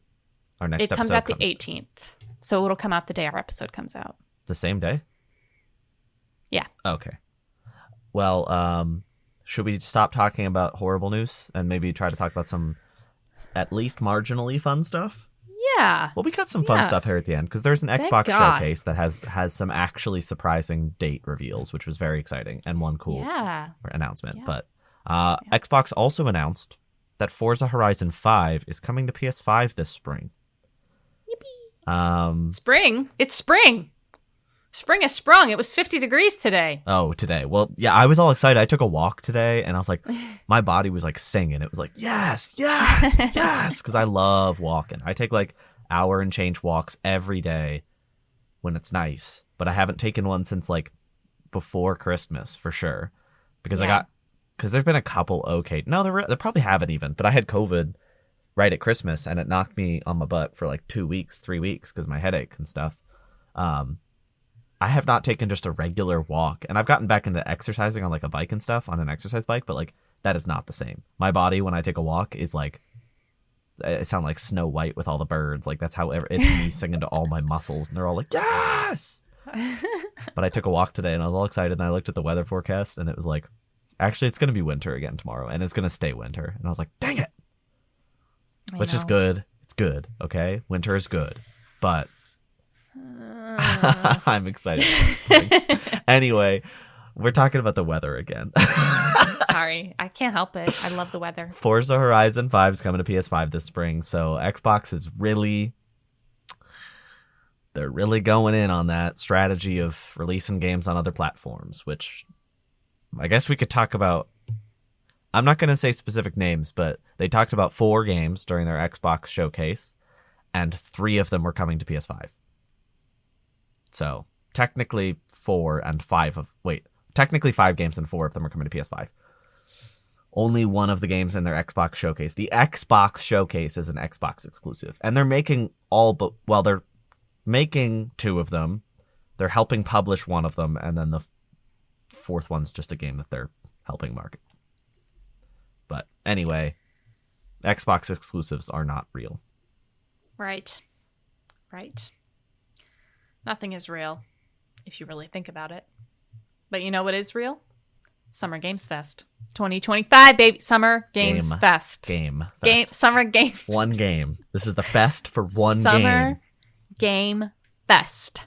Our next episode comes out the 18th. So it'll come out the day our episode comes out. The same day? Yeah. Okay. Well, should we stop talking about horrible news and maybe try to talk about some at least marginally fun stuff? Yeah. Well, we got some fun stuff here at the end because there's an Xbox showcase that has some actually surprising date reveals, which was very exciting, and one cool announcement. Yeah. But Xbox also announced that Forza Horizon 5 is coming to PS5 this spring. Yippee. Spring? It's spring. Spring has sprung. It was 50 degrees today. Oh, today. Well, yeah, I was all excited. I took a walk today, and I was like, my body was like singing. It was like, yes, yes, yes, because I love walking. I take like hour and change walks every day when it's nice, but I haven't taken one since like before Christmas for sure, because because there's been a couple no, there probably haven't even, but I had COVID right at Christmas, and it knocked me on my butt for like 2 weeks, 3 weeks because my headache and stuff. I have not taken just a regular walk, and I've gotten back into exercising on like a bike and stuff on an exercise bike, but like that is not the same. My body when I take a walk is like, I sound like Snow White with all the birds. Like that's how it's me singing to all my muscles, and they're all like, yes. But I took a walk today, and I was all excited, and I looked at the weather forecast, and it was like, actually, it's going to be winter again tomorrow, and it's going to stay winter. And I was like, dang it. Which is good. It's good. Okay. Winter is good. But I'm excited. Anyway, we're talking about the weather again. Sorry. I can't help it. I love the weather. Forza Horizon 5 is coming to PS5 this spring. So Xbox is they're really going in on that strategy of releasing games on other platforms, which I guess we could talk about. I'm not going to say specific names, but they talked about 4 games during their Xbox showcase, and 3 of them were coming to PS5. So technically 5 games and 4 of them are coming to PS5. Only one of the games in their Xbox showcase. The Xbox showcase is an Xbox exclusive, and they're making they're making 2 of them. They're helping publish one of them, and then the 4th one's just a game that they're helping market. But anyway, Xbox exclusives are not real. Right. Nothing is real, if you really think about it. But you know what is real? Summer Games Fest. 2025, baby. Summer Games Fest. Summer Game. One game. This is the fest for one game. Summer Game Fest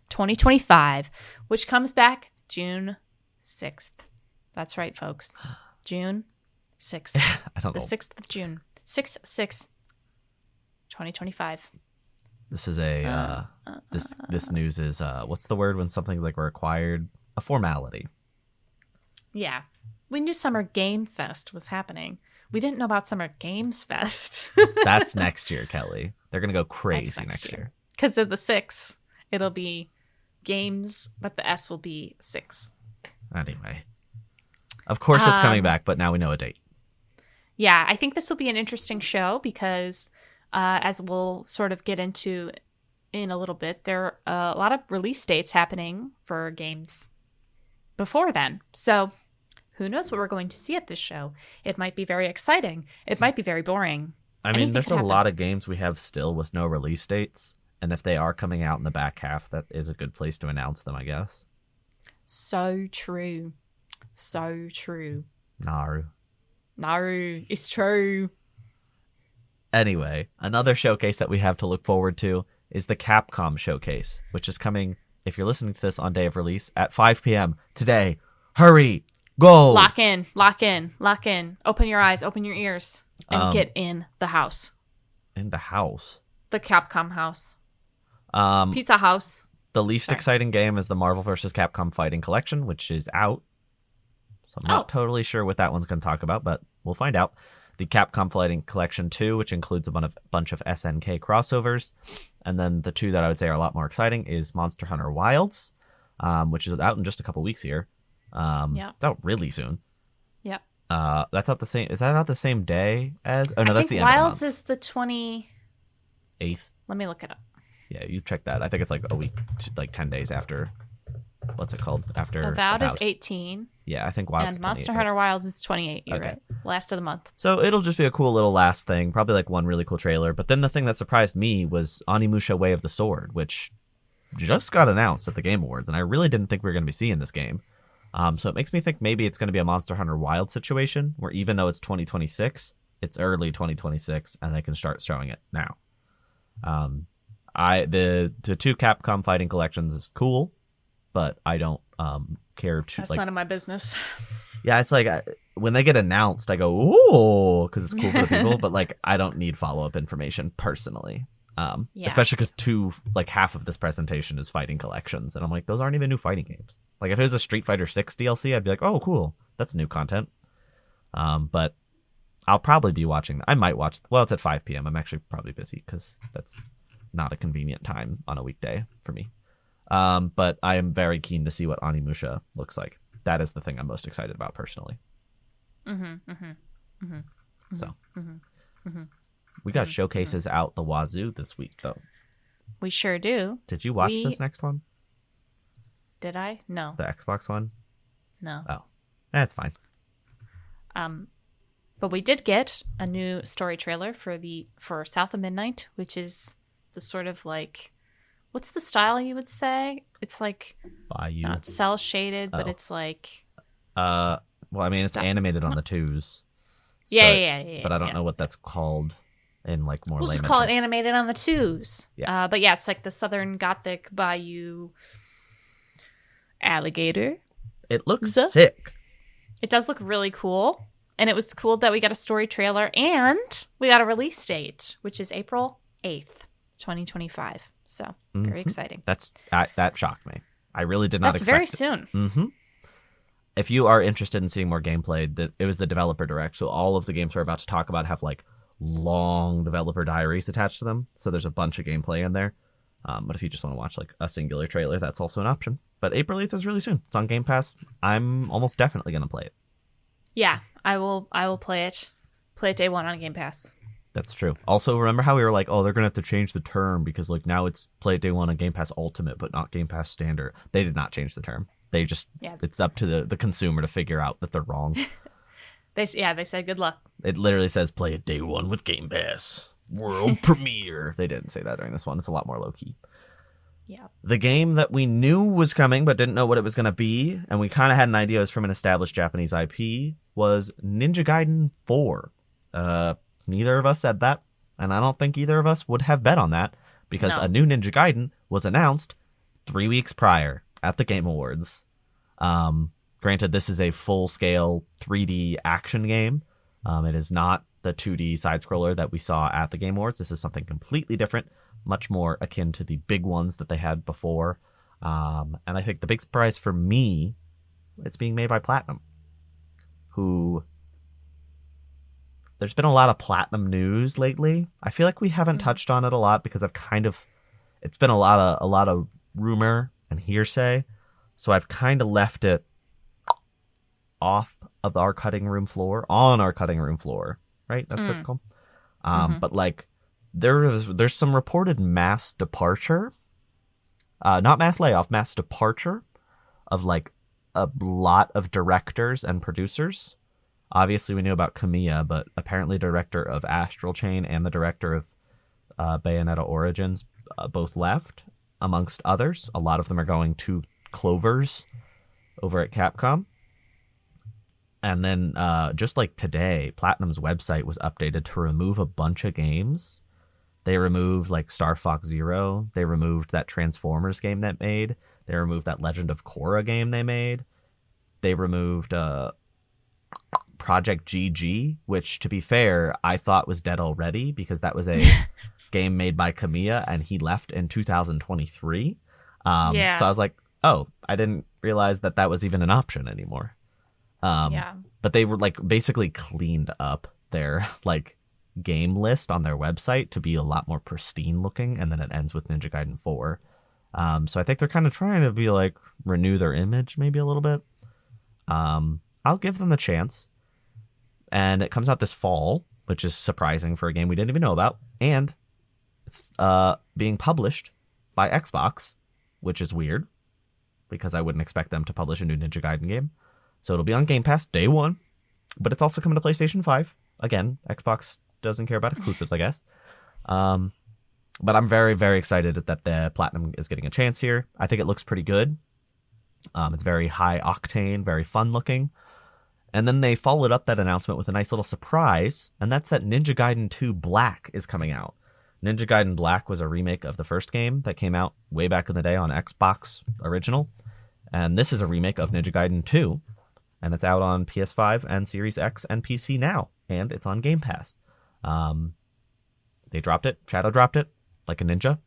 2025, which comes back June 6th. That's right, folks. June 6th. I don't know. The 6th of June. 6/6, 2025. This is this news is what's the word when something's like required? A formality. Yeah. We knew Summer Game Fest was happening. We didn't know about Summer Games Fest. That's next year, Kelly. They're going to go crazy next year. Because of the 6, it'll be games, but the S will be 6. Anyway. Of course it's coming back, but now we know a date. Yeah, I think this will be an interesting show because, as we'll sort of get into in a little bit, there are a lot of release dates happening for games before then. So who knows what we're going to see at this show? It might be very exciting. It might be very boring. I mean, Anything there's could a happen. lot of games we have still with no release dates. And if they are coming out in the back half, that is a good place to announce them, I guess. So true. So true. Naru. No, it's true. Anyway, another showcase that we have to look forward to is the Capcom showcase, which is coming, if you're listening to this on day of release, at 5 p.m. today. Hurry! Go! Lock in, lock in, lock in. Open your eyes, open your ears, and get in the house. In the house? The Capcom house. Um, Pizza house. The least exciting game is the Marvel vs. Capcom Fighting Collection, which is out. So I'm not totally sure what that one's going to talk about, but we'll find out. The Capcom Fighting Collection 2, which includes a bunch of SNK crossovers. And then the two that I would say are a lot more exciting is Monster Hunter Wilds, which is out in just a couple weeks here. It's out really soon. Yep. That's out the same. Is that out the same day as? Oh no, I that's think the end Wilds of is the 28th. the month. Let me look it up. Yeah, you check that. I think it's like a week, like 10 days after. What's it called? After Avowed is 18. Yeah, I think Wilds. And Monster Hunter Wilds is 28. You're Okay. right. Last of the month. So it'll just be a cool little last thing. Probably like one really cool trailer. But then the thing that surprised me was Onimusha Way of the Sword, which just got announced at the Game Awards, and I really didn't think we were going to be seeing this game. So it makes me think maybe it's going to be a Monster Hunter Wild situation, where even though it's 2026, it's early 2026, and they can start showing it now. The two Capcom Fighting Collections is cool, but I don't care to. That's none of my business. Yeah, it's like when they get announced, I go, ooh, because it's cool for the people, but like I don't need follow-up information personally. Especially because half of this presentation is fighting collections, and I'm like, those aren't even new fighting games. Like if it was a Street Fighter 6 DLC, I'd be like, oh, cool, that's new content. But I'll probably be watching. I might watch. Well, it's at 5 p.m. I'm actually probably busy because that's not a convenient time on a weekday for me. But I am very keen to see what Onimusha looks like. That is the thing I'm most excited about personally. So we got showcases out the wazoo this week, though. We sure do. Did you watch this next one? Did I? No. The Xbox one? No. Oh, that's fine. But we did get a new story trailer for South of Midnight, which is the sort of like, what's the style you would say? It's like not cell shaded, but it's like. Well, I mean, it's animated on the twos. So, Yeah. But I don't know what that's called in like more. We'll just layman call it terms. animated on the twos. Yeah. But yeah, it's like the Southern Gothic Bayou alligator. It looks sick. It does look really cool. And it was cool that we got a story trailer and we got a release date, which is April 8th, 2025. So very exciting. That shocked me. I really did not expect very it. soon. Mm-hmm. If you are interested in seeing more gameplay, it was the developer direct. So all of the games we're about to talk about have like long developer diaries attached to them. So there's a bunch of gameplay in there. But if you just want to watch like a singular trailer, that's also an option. But April 8th is really soon. It's on Game Pass. I'm almost definitely going to play it. Yeah, I will play it. Play it day one on Game Pass. That's true. Also, remember how we were like, oh, they're going to have to change the term because like now it's play it day one on Game Pass Ultimate, but not Game Pass Standard. They did not change the term. They just, it's up to the consumer to figure out that they're wrong. They said good luck. It literally says play it day one with Game Pass. World premiere. They didn't say that during this one. It's a lot more low key. Yeah. The game that we knew was coming but didn't know what it was going to be, and we kind of had an idea it was from an established Japanese IP, was Ninja Gaiden 4. Neither of us said that, and I don't think either of us would have bet on that, because a new Ninja Gaiden was announced 3 weeks prior at the Game Awards. Granted, this is a full-scale 3D action game. It is not the 2D side-scroller that we saw at the Game Awards. This is something completely different, much more akin to the big ones that they had before. And I think the big surprise for me, it's being made by Platinum, who... There's been a lot of Platinum news lately. I feel like we haven't touched on it a lot because it's been a lot of rumor and hearsay. So I've kind of left it off of our cutting room floor, on our cutting room floor, right? That's what it's called. But like there's some reported mass departure, not mass layoff, mass departure of like a lot of directors and producers. Obviously, we knew about Kamiya, but apparently the director of Astral Chain and the director of Bayonetta Origins both left, amongst others. A lot of them are going to Clovers over at Capcom. And then just like today, Platinum's website was updated to remove a bunch of games. They removed like Star Fox Zero. They removed that Transformers game that made. They removed that Legend of Korra game they made. They removed Project GG, which, to be fair, I thought was dead already because that was a game made by Kamiya and he left in 2023. So I was like, oh, I didn't realize that that was even an option anymore. But they were like basically cleaned up their like game list on their website to be a lot more pristine looking, and then it ends with Ninja Gaiden 4. So I think they're kind of trying to be like renew their image maybe a little bit. I'll give them a chance. And it comes out this fall, which is surprising for a game we didn't even know about. And it's being published by Xbox, which is weird because I wouldn't expect them to publish a new Ninja Gaiden game. So it'll be on Game Pass day one, but it's also coming to PlayStation 5. Again, Xbox doesn't care about exclusives, I guess. But I'm very, very excited that the Platinum is getting a chance here. I think it looks pretty good. It's very high octane, very fun looking. And then they followed up that announcement with a nice little surprise, and that's that Ninja Gaiden 2 Black is coming out. Ninja Gaiden Black was a remake of the first game that came out way back in the day on Xbox Original. And this is a remake of Ninja Gaiden 2. And it's out on PS5 and Series X and PC now. And it's on Game Pass. They dropped it. Shadow dropped it like a ninja.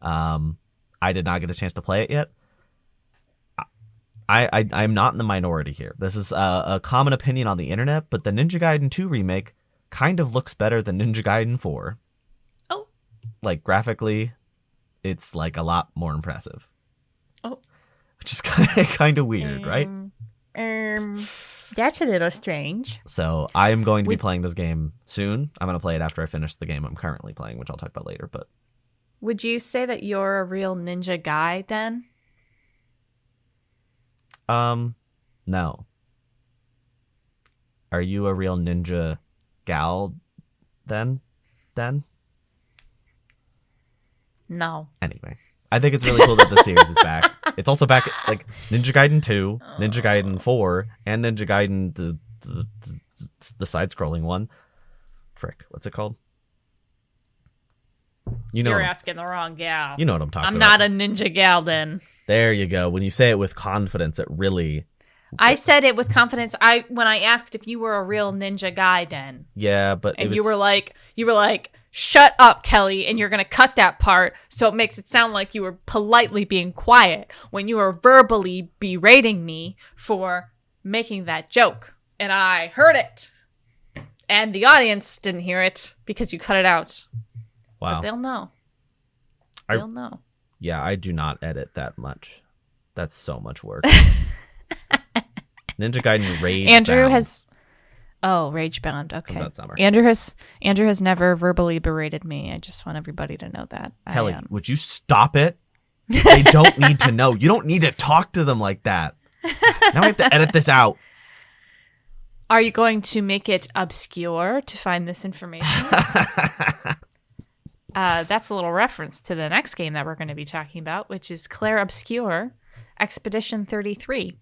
I did not get a chance to play it yet. I'm not in the minority here. This is a common opinion on the internet, but the Ninja Gaiden 2 remake kind of looks better than Ninja Gaiden 4. Oh. Like, graphically, it's, like, a lot more impressive. Oh. Which is kind of weird, right? That's a little strange. So, I am going to be playing this game soon. I'm going to play it after I finish the game I'm currently playing, which I'll talk about later, but... Would you say that you're a real ninja guy, then? No. Are you a real ninja gal then? No. Anyway, I think it's really cool that the series is back. It's also back like Ninja Gaiden 2, Ninja Gaiden 4, and Ninja Gaiden the side-scrolling one. Frick, what's it called? You know, you're asking the wrong gal. You know what I'm talking about. I'm not a ninja gal, then. There you go. When you say it with confidence, it really... I said it with confidence. When I asked if you were a real ninja guy, then. Yeah, but and you were like, shut up, Kelly, and you're gonna cut that part so it makes it sound like you were politely being quiet when you were verbally berating me for making that joke, and I heard it, and the audience didn't hear it because you cut it out. Wow. But they'll know. They'll know. Yeah, I do not edit that much. That's so much work. Ninja Gaiden Rage Andrew Bound. has... Oh, Rage Bound. Okay. Comes out summer. Andrew has never verbally berated me. I just want everybody to know that. Kelly, would you stop it? They don't need to know. You don't need to talk to them like that. Now I have to edit this out. Are you going to make it obscure to find this information? That's a little reference to the next game that we're going to be talking about, which is Claire Obscure Expedition 33,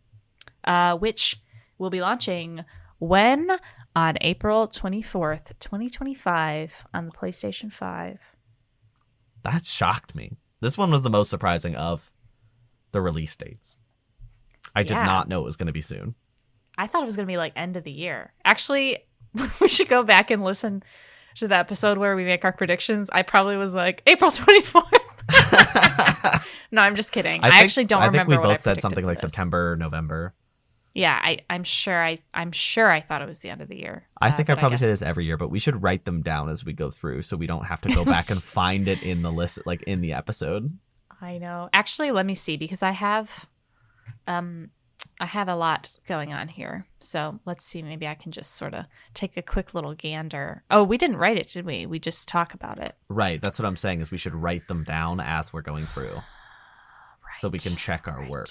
which will be launching when? On April 24th, 2025 on the PlayStation 5. That shocked me. This one was the most surprising of the release dates. I did not know it was going to be soon. I thought it was going to be like end of the year. Actually, we should go back and listen to the episode where we make our predictions. I probably was like, April 24th. No, I'm just kidding. I actually don't remember what I predicted. I think we both said something like September or November. Yeah, I'm sure I thought it was the end of the year. I think I probably say this every year, but we should write them down as we go through so we don't have to go back and find it in the list, like in the episode. I know. Actually, let me see, because I have I have a lot going on here. So let's see. Maybe I can just sort of take a quick little gander. Oh, we didn't write it, did we? We just talk about it. Right. That's what I'm saying is we should write them down as we're going through. Right. So we can check our work.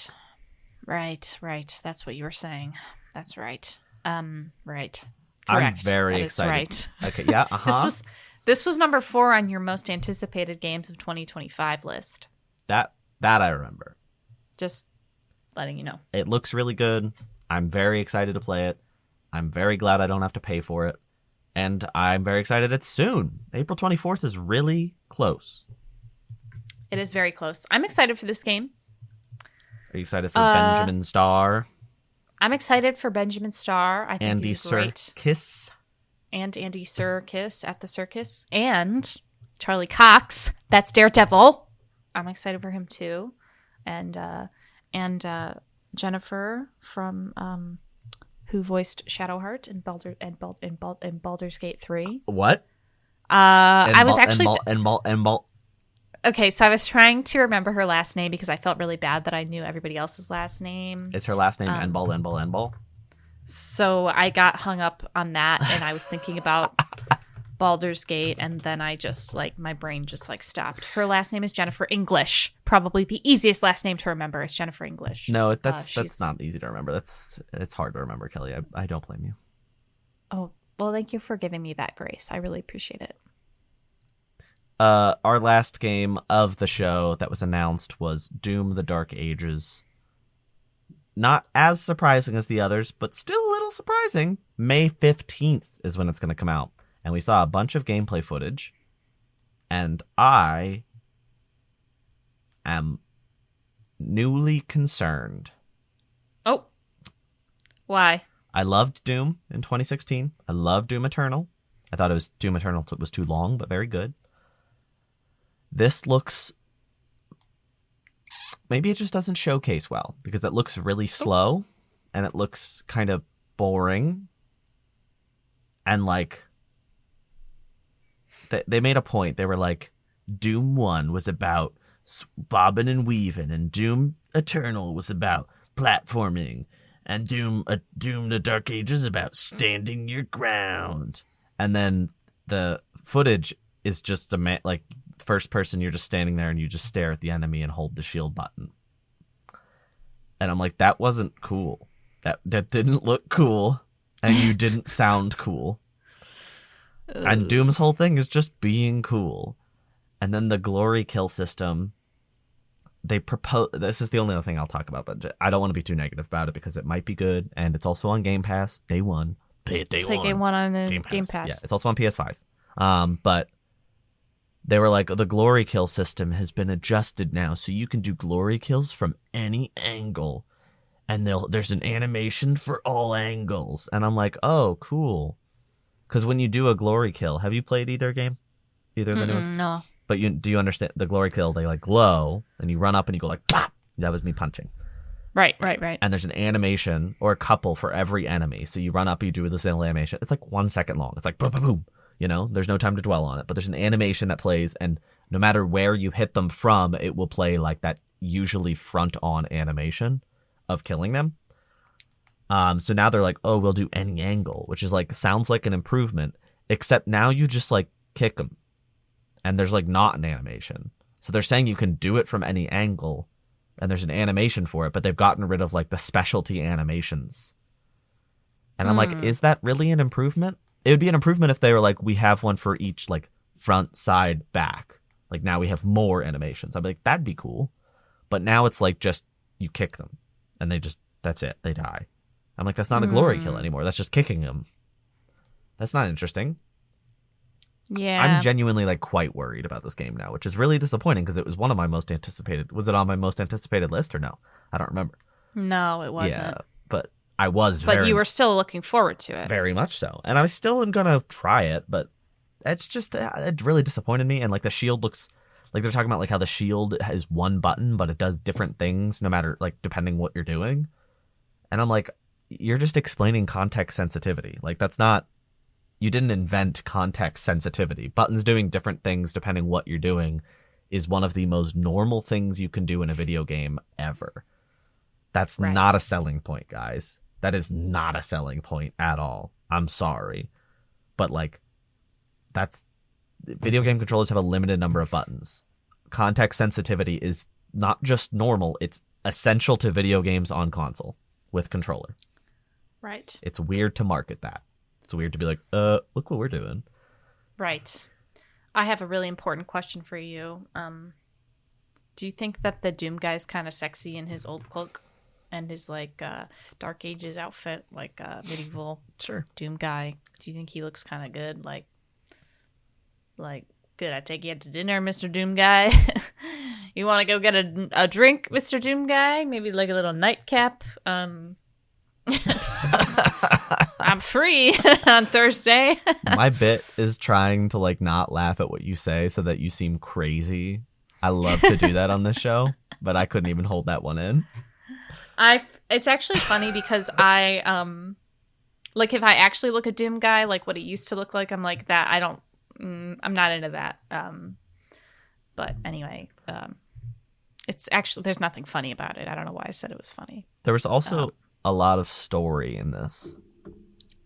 Right. That's what you were saying. That's right. Right. Correct. I'm very excited. Right. Okay. Yeah. This was number 4 on your most anticipated games of 2025 list. That I remember. Just letting you know. It looks really good. I'm very excited to play it. I'm very glad I don't have to pay for it. And I'm very excited it's soon. April 24th is really close. It is very close. I'm excited for this game. Are you excited for Benjamin Starr? I'm excited for Benjamin Starr. I think Andy he's great. Serkis. And Andy Serkis at the circus. And Charlie Cox. That's Daredevil. I'm excited for him too. And Jennifer from who voiced Shadowheart in Baldur's Gate 3. What? Okay, so I was trying to remember her last name because I felt really bad that I knew everybody else's last name. Is her last name Enball? So I got hung up on that, and I was thinking about Baldur's Gate, and then I just, my brain just, stopped. Her last name is Jennifer English. Probably the easiest last name to remember is Jennifer English. No, that's not easy to remember. It's hard to remember, Kelly. I don't blame you. Oh, well, thank you for giving me that grace. I really appreciate it. Our last game of the show that was announced was Doom: The Dark Ages. Not as surprising as the others, but still a little surprising. May 15th is when it's going to come out. And we saw a bunch of gameplay footage. And I am newly concerned. Oh. Why? I loved Doom in 2016. I loved Doom Eternal. I thought Doom Eternal was too long, but very good. This looks... Maybe it just doesn't showcase well, because it looks really slow, and it looks kind of boring. And, they made a point. They were like, Doom 1 was about bobbing and weaving, and Doom Eternal was about platforming, and Doom The Dark Ages about standing your ground. And then the footage is just first person, you're just standing there and you just stare at the enemy and hold the shield button. And I'm like, that wasn't cool. That didn't look cool, and you didn't sound cool. And Doom's whole thing is just being cool. And then the glory kill system, they propose... This is the only other thing I'll talk about, but I don't want to be too negative about it because it might be good, and it's also on Game Pass, day one. Pay it day one. Play Game 1 on the Game Pass. Yeah, it's also on PS5. But they were like, the glory kill system has been adjusted now, so you can do glory kills from any angle. And there's an animation for all angles. And I'm like, oh, cool. Because when you do a glory kill, have you played either game? Either of the new ones? No. But do you understand the glory kill? They glow, and you run up and you go pop. That was me punching. Right. And there's an animation or a couple for every enemy. So you run up, you do this animation. It's 1 second long. It's boom, boom, boom. There's no time to dwell on it. But there's an animation that plays, and no matter where you hit them from, it will play that usually front-on animation of killing them. So now they're like, oh, we'll do any angle, which is sounds like an improvement, except now you just kick them. And there's not an animation. So they're saying you can do it from any angle, and there's an animation for it, but they've gotten rid of the specialty animations. And I'm like, is that really an improvement? It would be an improvement if they were we have one for each front, side, back. Now we have more animations. I'd be like, that'd be cool. But now it's just you kick them, and that's it. They die. I'm like, that's not a glory kill anymore. That's just kicking them. That's not interesting. Yeah. I'm genuinely quite worried about this game now, which is really disappointing because it was one of my most anticipated. Was it on my most anticipated list or no? I don't remember. No, it wasn't. Yeah, but I was But you were still looking forward to it. Very much so. And I still am going to try it, but it's just, it really disappointed me. And the shield looks, they're talking about how the shield has one button, but it does different things no matter, depending what you're doing. And I'm like, you're just explaining context sensitivity. That's not, you didn't invent context sensitivity. Buttons doing different things depending what you're doing is one of the most normal things you can do in a video game ever. That's Right. not a selling point, guys. That is not a selling point at all. I'm sorry. But like, that's video game controllers have a limited number of buttons. Context sensitivity is not just normal, it's essential to video games on console with controller. Right. It's weird to market that. It's weird to be like, look what we're doing. Right. I have a really important question for you. Do you think that the Doom guy's kind of sexy in his old cloak and his like Dark Ages outfit, like medieval Doom guy? Do you think he looks kind of good? Like, good. I take you out to dinner, Mr. Doom guy. You want to go get a drink, Mr. Doom guy? Maybe like a little nightcap. I'm free on Thursday. My bit is trying to like not laugh at what you say so that you seem crazy. I love to do that on this show, but I couldn't even hold that one in. It's actually funny because I like if I actually look at Doom guy like what he used to look like, I'm like that. I'm not into that. But anyway, it's actually there's nothing funny about it. I don't know why I said it was funny. There was also a lot of story in this.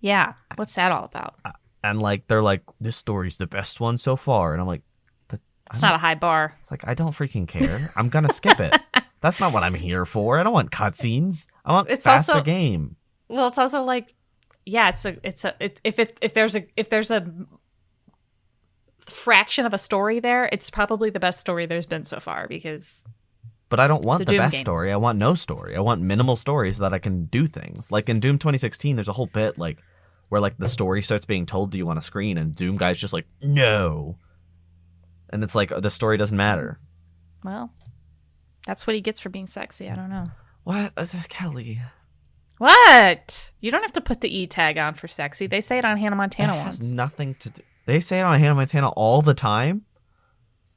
Yeah, what's that all about? And like they're like, this story's the best one so far, and I'm like, it's not a high bar. It's like I don't freaking care. I'm gonna skip it. That's not what I'm here for. I don't want cutscenes. I want faster game. Well, it's also like, yeah, if there's a fraction of a story there, it's probably the best story there's been so far because. But I don't want the best game. story. I want no story. I want minimal story so that I can do things. Like in Doom 2016, there's a whole bit like where like the story starts being told to you on a screen, and Doom guy's just like, no. And it's like the story doesn't matter. Well, that's what he gets for being sexy. I don't know. What? Kelly. What? You don't have to put the E tag on for sexy. They say it on Hannah Montana once. Has nothing to do. They say it on Hannah Montana all the time?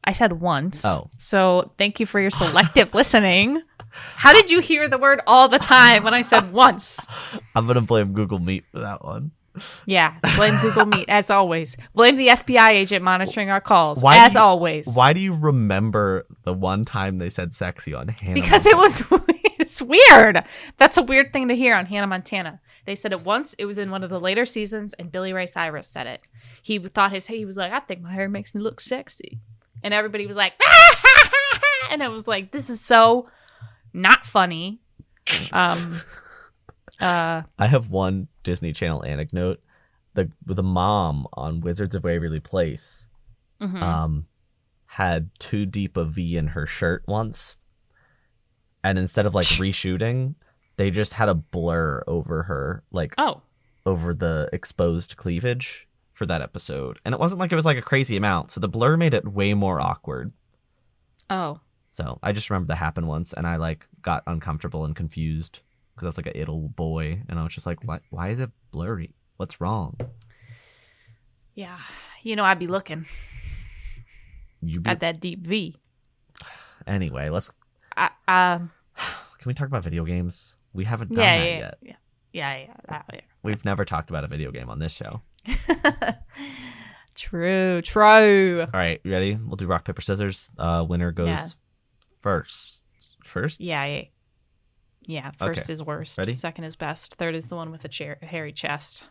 I said once. Oh. So thank you for your selective listening. How did you hear the word all the time when I said once? I'm going to blame Google Meet for that one. Yeah, blame Google Meet, as always. Blame the FBI agent monitoring our calls, always. Why do you remember the one time they said sexy on Hannah Because Montana? It's weird. That's a weird thing to hear on Hannah Montana. They said it once. It was in one of the later seasons, and Billy Ray Cyrus said it. He thought he was like, I think my hair makes me look sexy. And everybody was like, and it was like, this is so not funny. I have one Disney Channel anecdote. The mom on Wizards of Waverly Place had too deep a V in her shirt once. And instead of like reshooting, they just had a blur over her, like over the exposed cleavage for that episode. And it wasn't like it was like a crazy amount. So the blur made it way more awkward. Oh. So I just remember that happened once, and I like got uncomfortable and confused because I was like a little boy, and I was just like, "What? Why is it blurry? What's wrong?" Yeah, I'd be looking at that deep V. Anyway, let's. Can we talk about video games? We haven't done that yet. Yeah. We've never talked about a video game on this show. True. All right, you ready? We'll do rock paper scissors. Winner goes first. First? Yeah. First is worst. Ready? Second is best. Third is the one with a hairy chest.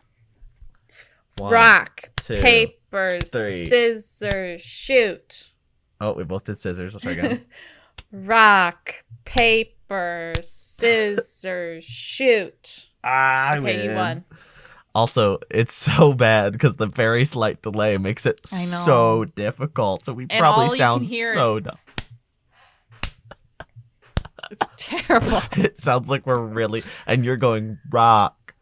One, rock, 2, paper, 3. scissors, shoot. Oh, we both did scissors. We'll try again. Rock, paper, scissors, shoot. I okay, win. You won. Also, it's so bad because the very slight delay makes it so difficult. So we probably sound so dumb. It's terrible. It sounds like we're really... And you're going rock.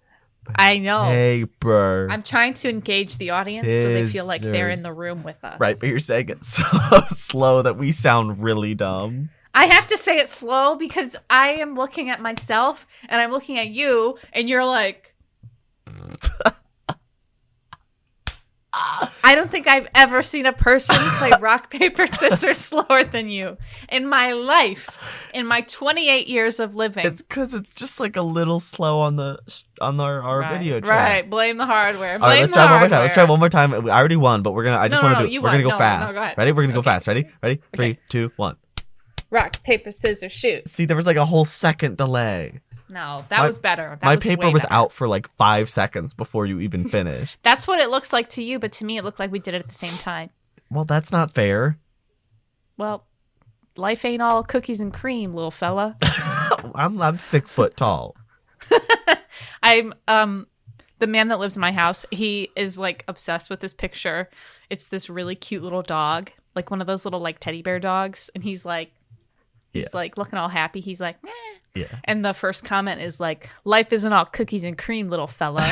I know. Paper. I'm trying to engage the audience so they feel like they're in the room with us. Right, but you're saying it so slow that we sound really dumb. I have to say it slow because I am looking at myself and I'm looking at you and you're like... I don't think I've ever seen a person play rock, paper, scissors slower than you in my life, in my 28 years of living. It's because it's just like a little slow on our video chat. Right, blame the hardware. All right, let's try one more time. Let's try one more time. I already won, but we're gonna. I just want to do. We're gonna go fast. Go ahead. Ready? We're gonna go fast. Ready? 3, 2, 1. Rock, paper, scissors, shoot. See, there was like a whole second delay. No, that was better. My paper was out for like 5 seconds before you even finished. That's what it looks like to you, but to me it looked like we did it at the same time. Well, that's not fair. Well, life ain't all cookies and cream, little fella. I'm 6 foot tall. I'm the man that lives in my house, he is like obsessed with this picture. It's this really cute little dog, like one of those little like teddy bear dogs, and he's like looking all happy. He's like, meh. Yeah. And the first comment is like, life isn't all cookies and cream, little fella.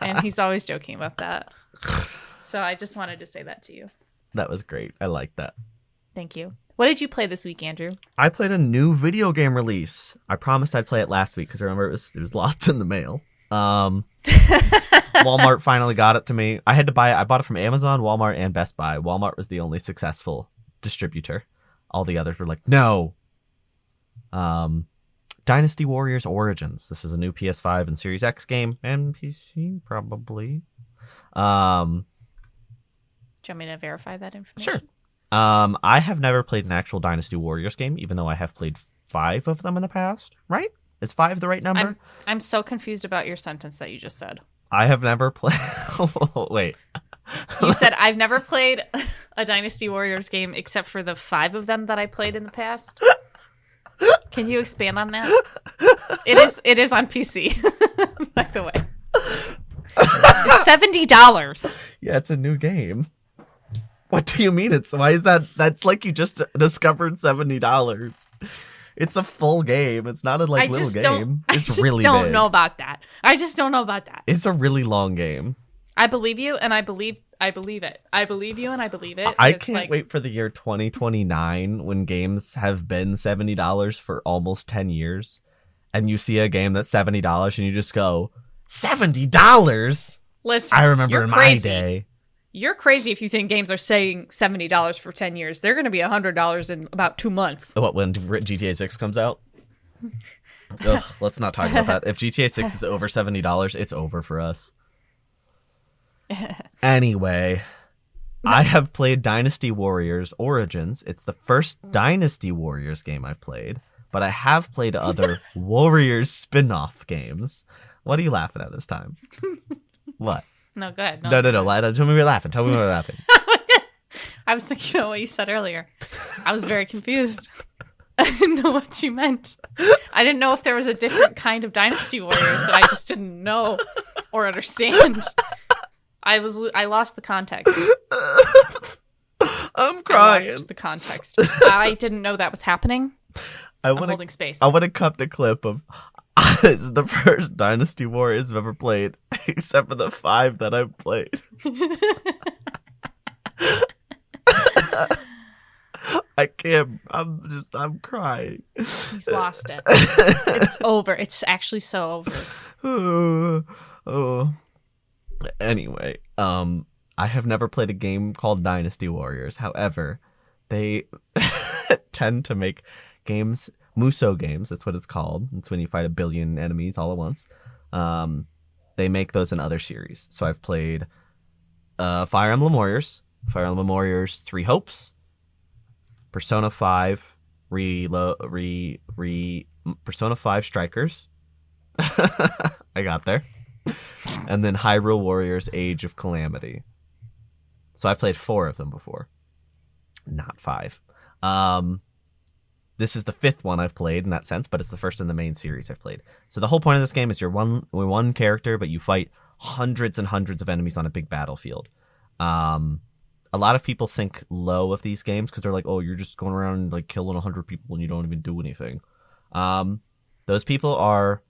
And he's always joking about that. So I just wanted to say that to you. That was great. I like that. Thank you. What did you play this week, Andrew? I played a new video game release. I promised I'd play it last week because I remember it was lost in the mail. Walmart finally got it to me. I had to buy it. I bought it from Amazon, Walmart, and Best Buy. Walmart was the only successful distributor. All the others were like, no. Dynasty Warriors Origins. This is a new PS5 and Series X game, and PC probably. Do you want me to verify that information? Sure. I have never played an actual Dynasty Warriors game, even though I have played 5 of them in the past. Right? Is 5 the right number? I'm so confused about your sentence that you just said. I have never played. Wait. You said I've never played a Dynasty Warriors game except for the 5 of them that I played in the past. Can you expand on that? It is on PC, by the way. It's $70. Yeah, it's a new game. What do you mean why is that? That's like you just discovered $70. It's a full game. It's not a little game. It's really big. I just don't know about that. It's a really long game. I believe you, and I believe it. I believe you, and I believe it. I can't wait for the year 2029 when games have been $70 for almost 10 years, and you see a game that's $70, and you just go, $70? Listen, I remember in my day. You're crazy if you think games are saying $70 for 10 years. They're going to be $100 in about 2 months. What, when GTA 6 comes out? Ugh, let's not talk about that. If GTA 6 is over $70, it's over for us. Anyway, I have played Dynasty Warriors Origins. It's the first Dynasty Warriors game I've played, but I have played other Warriors spin-off games. What are you laughing at this time? What? No, go ahead. No. Tell me you're laughing. I was thinking about what you said earlier. I was very confused. I didn't know what you meant. I didn't know if there was a different kind of Dynasty Warriors that I just didn't know or understand. I lost the context. I'm crying. I lost the context. I didn't know that was happening. I'm holding space. I want to cut the clip of this is the first Dynasty Warriors I've ever played, except for the 5 that I've played. I can't. I'm crying. He's lost it. It's over. It's actually so over. Oh. Anyway, I have never played a game called Dynasty Warriors. However, they tend to make games, Muso games, that's what it's called. It's when you fight 1 billion enemies all at once. They make those in other series. So I've played Fire Emblem Warriors, Fire Emblem Warriors 3 Hopes, Persona 5 Persona 5 Strikers. I got there. And then Hyrule Warriors Age of Calamity. So I've played 4 of them before. Not 5. This is the 5th one I've played in that sense, but it's the first in the main series I've played. So the whole point of this game is you're one character, but you fight hundreds and hundreds of enemies on a big battlefield. A lot of people think low of these games because they're like, oh, you're just going around and like killing 100 people and you don't even do anything. Those people are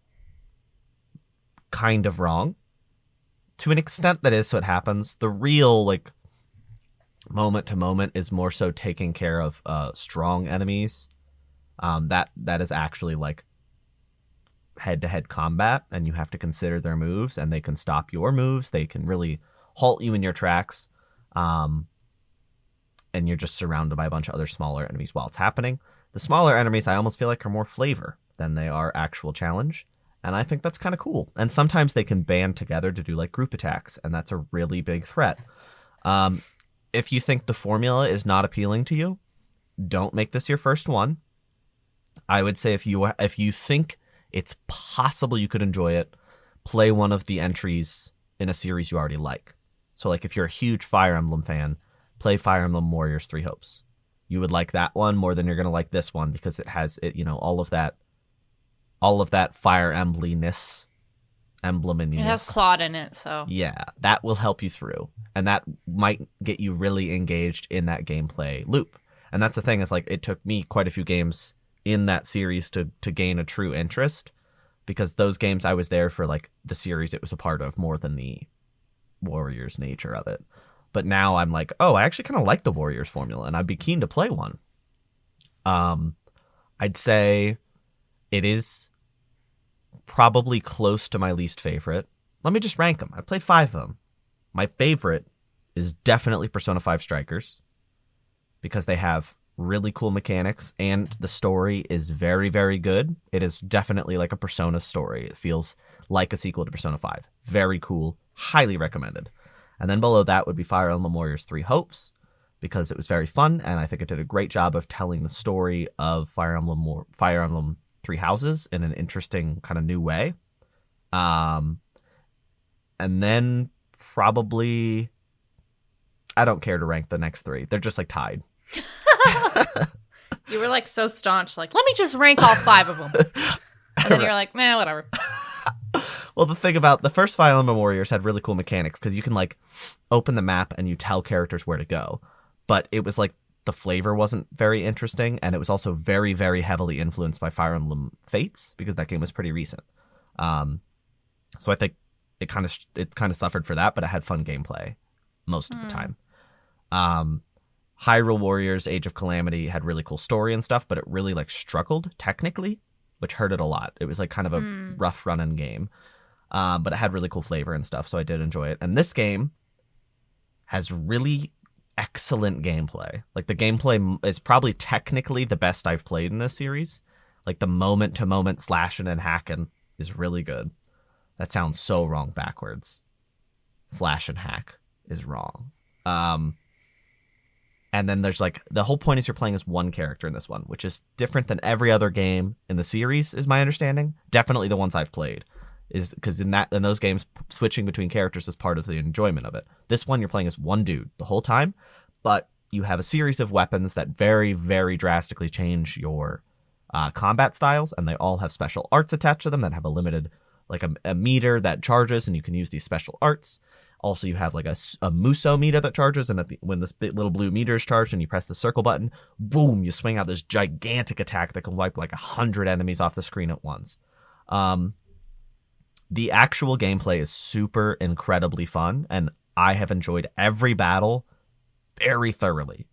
kind of wrong. To an extent, that is what happens. The real like moment to moment is more so taking care of strong enemies. That is actually like head-to-head combat, and you have to consider their moves, and they can stop your moves. They can really halt you in your tracks, and you're just surrounded by a bunch of other smaller enemies while it's happening. The smaller enemies, I almost feel like, are more flavor than they are actual challenge, and I think that's kind of cool. And sometimes they can band together to do like group attacks, and that's a really big threat. If you think the formula is not appealing to you, don't make this your first one. I would say if you think it's possible you could enjoy it, play one of the entries in a series you already like. So like if you're a huge Fire Emblem fan, play Fire Emblem Warriors 3 Hopes. You would like that one more than you're going to like this one because it has all of that Fire Embleminess. It has Claude in it, so yeah, that will help you through, and that might get you really engaged in that gameplay loop. And that's the thing, is like it took me quite a few games in that series to gain a true interest, because those games I was there for like the series it was a part of more than the Warriors nature of it. But now I'm like, oh, I actually kind of like the Warriors formula, and I'd be keen to play one. I'd say it is probably close to my least favorite. Let me just rank them. I played 5 of them. My favorite is definitely Persona 5 Strikers, because they have really cool mechanics and the story is very, very good. It is definitely like a Persona story. It feels like a sequel to Persona 5. Very cool. Highly recommended. And then below that would be Fire Emblem Warriors 3 Hopes, because it was very fun, and I think it did a great job of telling the story of Fire Emblem 3 Houses in an interesting kind of new way. And then probably, I don't care to rank the next 3. They're just like tied. You were like so staunch, like, let me just rank all 5 of them. And then you're like, man, whatever. Well, the thing about the first Fire Emblem Warriors had really cool mechanics, because you can like open the map and you tell characters where to go. But it was like the flavor wasn't very interesting, and it was also very, very heavily influenced by Fire Emblem Fates, because that game was pretty recent. So I think it kind of suffered for that, but it had fun gameplay most of the time. Hyrule Warriors Age of Calamity had really cool story and stuff, but it really like struggled technically, which hurt it a lot. It was like kind of a rough run-in game. But it had really cool flavor and stuff, so I did enjoy it. And this game has really excellent gameplay. Like, the gameplay is probably technically the best I've played in this series. Like, the moment-to-moment slashing and hacking is really good. That sounds so wrong backwards. Slash and hack is wrong. And then there's like, the whole point is you're playing as one character in this one, which is different than every other game in the series, is my understanding. Definitely the ones I've played. Is because in those games, switching between characters is part of the enjoyment of it. This one, you're playing as one dude the whole time, but you have a series of weapons that very, very drastically change your combat styles, and they all have special arts attached to them that have a limited, like a meter that charges, and you can use these special arts. Also, you have like a Muso meter that charges, and when this little blue meter is charged and you press the circle button, boom, you swing out this gigantic attack that can wipe like 100 enemies off the screen at once. The actual gameplay is super incredibly fun, and I have enjoyed every battle very thoroughly.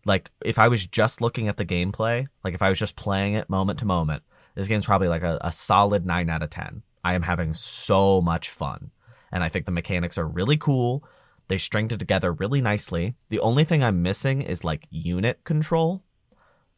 Like, if I was just looking at the gameplay, like if I was just playing it moment to moment, this game's probably like a solid 9 out of 10. I am having so much fun, and I think the mechanics are really cool. They stringed it together really nicely. The only thing I'm missing is like unit control,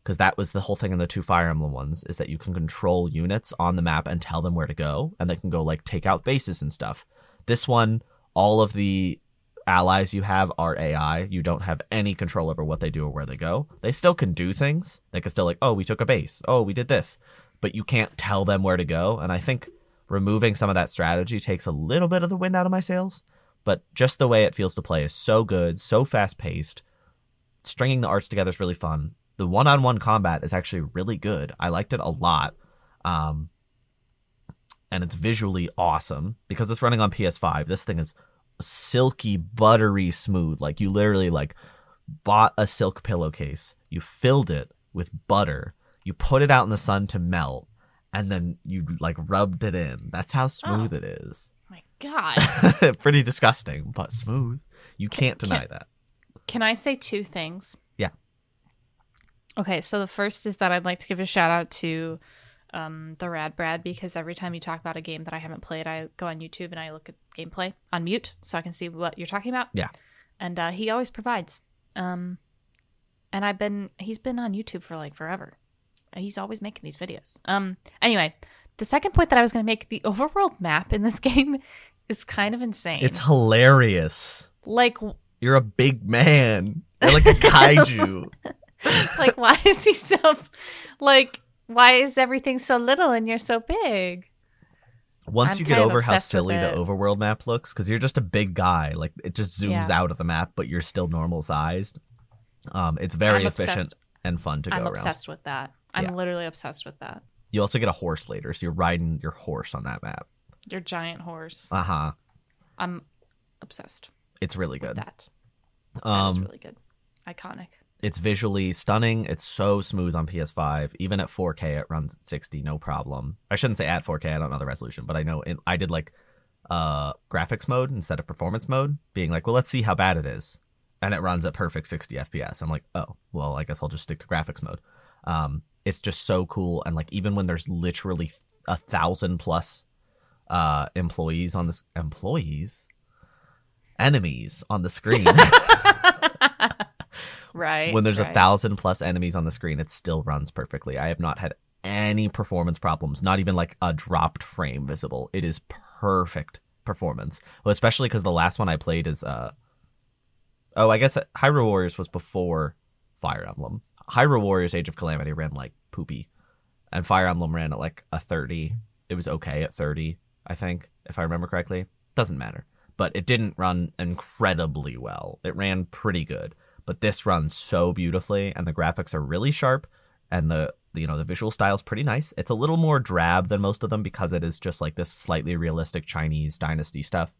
because that was the whole thing in the 2 Fire Emblem ones, is that you can control units on the map and tell them where to go, and they can go like take out bases and stuff. This one, all of the allies you have are AI. You don't have any control over what they do or where they go. They still can do things. They can still like, oh, we took a base. Oh, we did this. But you can't tell them where to go, and I think removing some of that strategy takes a little bit of the wind out of my sails. But just the way it feels to play is so good, so fast-paced. Stringing the arts together is really fun. The one-on-one combat is actually really good. I liked it a lot. And it's visually awesome. Because it's running on PS5, this thing is silky, buttery smooth. Like, you literally, like, bought a silk pillowcase. You filled it with butter. You put it out in the sun to melt. And then you, like, rubbed it in. That's how smooth it is. My God. Pretty disgusting, but smooth. You can't deny that. Can I say 2 things? Yeah. Okay, so the first is that I'd like to give a shout out to the Rad Brad, because every time you talk about a game that I haven't played, I go on YouTube and I look at gameplay on mute so I can see what you're talking about. Yeah. And he always provides. And he's been on YouTube for like forever. He's always making these videos. Anyway, the second point that I was going to make, the overworld map in this game is kind of insane. It's hilarious. Like, you're a big man. You're like a kaiju. Like, why is he so, like, why is everything so little and you're so big? Once I'm you get kind of over how obsessed with silly the it. overworld map looks, because you're just a big guy, like it just zooms Yeah. out of the map, but you're still normal sized. It's very I'm efficient obsessed. and fun to go I'm around. obsessed with that. I'm Yeah. literally obsessed with that. You also get a horse later, so you're riding your horse on that map. Your giant horse. Uh-huh. I'm obsessed It's really with good. that. That is Um, really good. Iconic. it's visually stunning. It's so smooth on PS5. Even at 4K, it runs at 60, no problem. I shouldn't say at 4K. I don't know the resolution, but I know I did like graphics mode instead of performance mode, being like, well, let's see how bad it is. And it runs at perfect 60 FPS. I'm like, oh, well, I guess I'll just stick to graphics mode. It's just so cool. And like, even when there's literally 1,000 plus enemies on the screen. Right. When there's right. 1,000 plus enemies on the screen, it still runs perfectly. I have not had any performance problems, not even like a dropped frame visible. It is perfect performance. Well, especially because the last one I played is I guess Hyrule Warriors was before Fire Emblem. Hyrule Warriors Age of Calamity ran like poopy, and Fire Emblem ran at like a 30. It was okay at 30, I think, if I remember correctly. Doesn't matter. But it didn't run incredibly well. It ran pretty good. But this runs so beautifully, and the graphics are really sharp, and the visual style is pretty nice. It's a little more drab than most of them because it is just like this slightly realistic Chinese Dynasty stuff.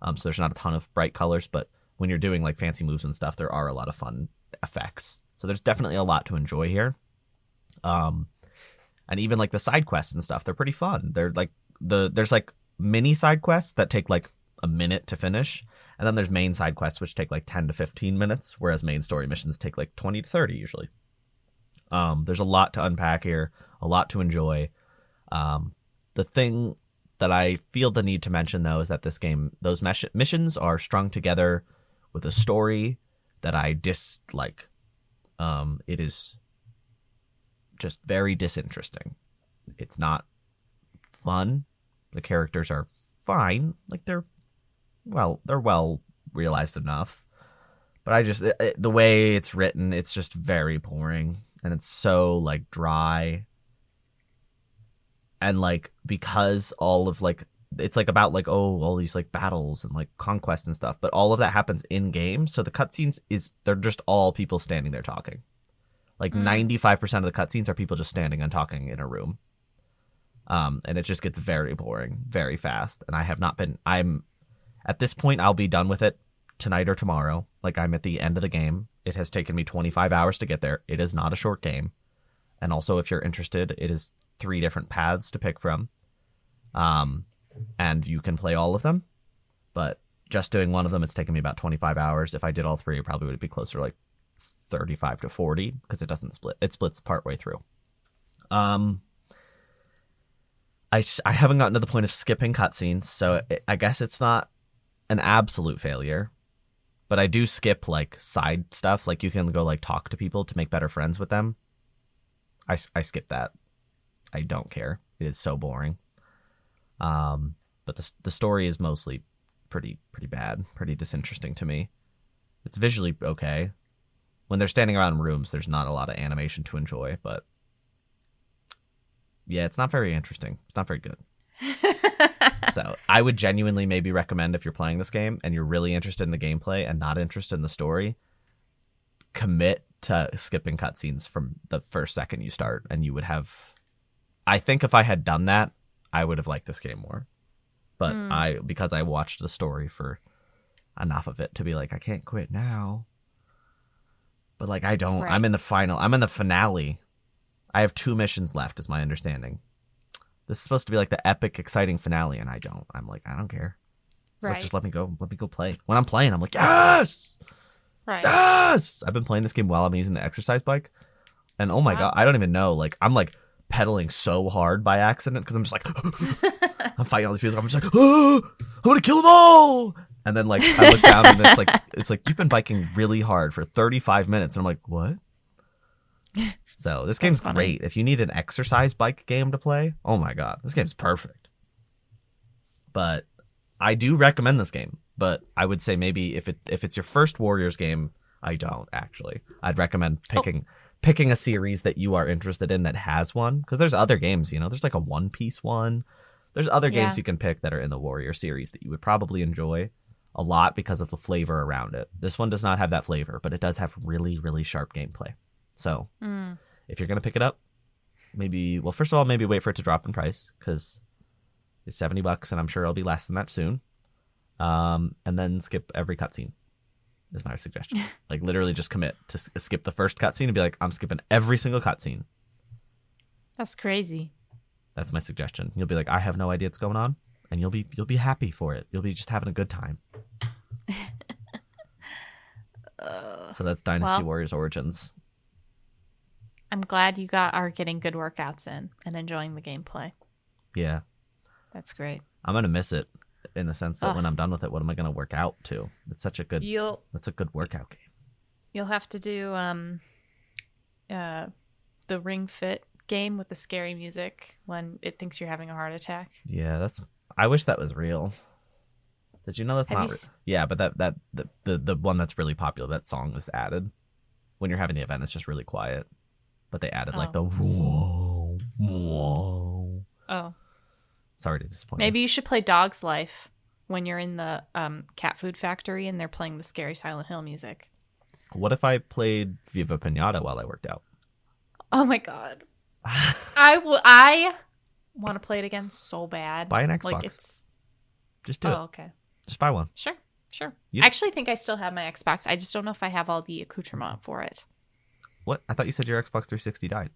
So there's not a ton of bright colors, but when you're doing like fancy moves and stuff, there are a lot of fun effects. So there's definitely a lot to enjoy here. And even like the side quests and stuff, they're pretty fun. They're like there's like mini side quests that take like a minute to finish, and then there's main side quests which take like 10 to 15 minutes, whereas main story missions take like 20 to 30 usually. There's a lot to unpack here, a lot to enjoy. The thing that I feel the need to mention though is that this game, those missions are strung together with a story that I dislike. It is just very disinteresting. It's not fun. The characters are fine. Like they're well realized enough. But the way it's written, it's just very boring. And it's so like dry. And like, because all of like, it's like about like, oh, all these like battles and like conquest and stuff. But all of that happens in game. So the cutscenes they're just all people standing there talking. Like 95% of the cutscenes are people just standing and talking in a room. And it just gets very boring very fast. And I'm at this point, I'll be done with it tonight or tomorrow. Like I'm at the end of the game. It has taken me 25 hours to get there. It is not a short game. And also, if you're interested, it is 3 different paths to pick from. And you can play all of them. But just doing one of them, it's taken me about 25 hours. If I did all 3, it probably would be closer to like 35 to 40 because it doesn't split. It splits partway through. I haven't gotten to the point of skipping cutscenes, so I guess it's not an absolute failure. But I do skip like side stuff. Like you can go like talk to people to make better friends with them. I skip that. I don't care. It is so boring. But the story is mostly pretty bad, pretty disinteresting to me. It's visually okay. When they're standing around in rooms, there's not a lot of animation to enjoy, but yeah, it's not very interesting. It's not very good. So I would genuinely maybe recommend, if you're playing this game and you're really interested in the gameplay and not interested in the story, commit to skipping cutscenes from the first second you start, and you would have... I think if I had done that, I would have liked this game more. But because I watched the story for enough of it to be like, I can't quit now. But like, I don't. Right. I'm in the finale. I have 2 missions left, is my understanding. This is supposed to be like the epic, exciting finale, and I don't. I'm like, I don't care. It's like, just let me go play. When I'm playing, I'm like, yes! Right. Yes! I've been playing this game while I'm using the exercise bike. And oh my God, I don't even know. Like, I'm like pedaling so hard by accident because I'm just like, I'm fighting all these people. I'm just like, oh, I'm going to kill them all. And then like, I look down and it's like, you've been biking really hard for 35 minutes. And I'm like, what? So this game's great. If you need an exercise bike game to play, oh my God, this game's perfect. But I do recommend this game. But I would say maybe if it's your first Warriors game, I don't actually. I'd recommend picking a series that you are interested in that has one, because there's other games. There's like a One Piece one. There's other games you can pick that are in the Warrior series that you would probably enjoy a lot because of the flavor around it. This one does not have that flavor, but it does have really, really sharp gameplay. So if you're going to pick it up, first of all, maybe wait for it to drop in price because it's $70 and I'm sure it'll be less than that soon. And then skip every cutscene is my suggestion. Like literally just commit to skip the first cutscene and be like, I'm skipping every single cutscene. That's crazy. That's my suggestion. You'll be like, I have no idea what's going on, and you'll be happy for it. You'll be just having a good time. So that's Dynasty Warriors Origins. I'm glad you are getting good workouts in and enjoying the gameplay. Yeah. That's great. I'm going to miss it in the sense that when I'm done with it, what am I going to work out to? It's such a good that's a good workout game. You'll have to do the Ring Fit game with the scary music when it thinks you're having a heart attack. Yeah, I wish that was real. Did you know that's not yeah, but that the one that's really popular, that song is added. When you're having the event, it's just really quiet. But they added like the whoa, whoa. Oh. Sorry to disappoint. Maybe you should play Dog's Life when you're in the cat food factory and they're playing the scary Silent Hill music. What if I played Viva Pinata while I worked out? Oh my god. I want to play it again so bad. Buy an Xbox. Like just do it. Oh, okay. Just buy one. Sure. I actually think I still have my Xbox. I just don't know if I have all the accoutrement for it. What? I thought you said your Xbox 360 died.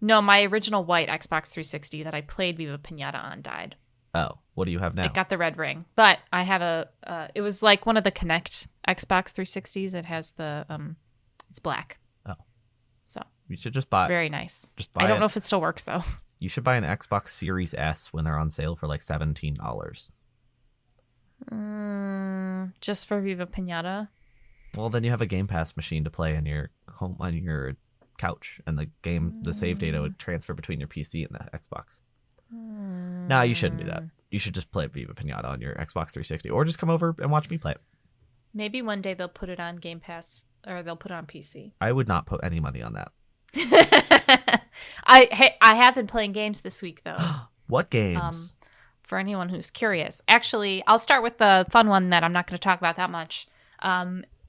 No, my original white Xbox 360 that I played Viva Pinata on died. Oh, what do you have now? It got the red ring, but I have it was like one of the Kinect Xbox 360s. It has the it's black. Oh, so you should just buy. It's very nice. Just buy. I don't know if it still works though. You should buy an Xbox Series S when they're on sale for like $17. Just for Viva Pinata. Well, then you have a Game Pass machine to play in your home on your couch, and the save data would transfer between your PC and the Xbox. No, you shouldn't do that. You should just play Viva Pinata on your Xbox 360, or just come over and watch me play it. Maybe one day they'll put it on Game Pass, or they'll put it on PC. I would not put any money on that. I have been playing games this week though. What games? For anyone who's curious, actually, I'll start with the fun one that I'm not going to talk about that much.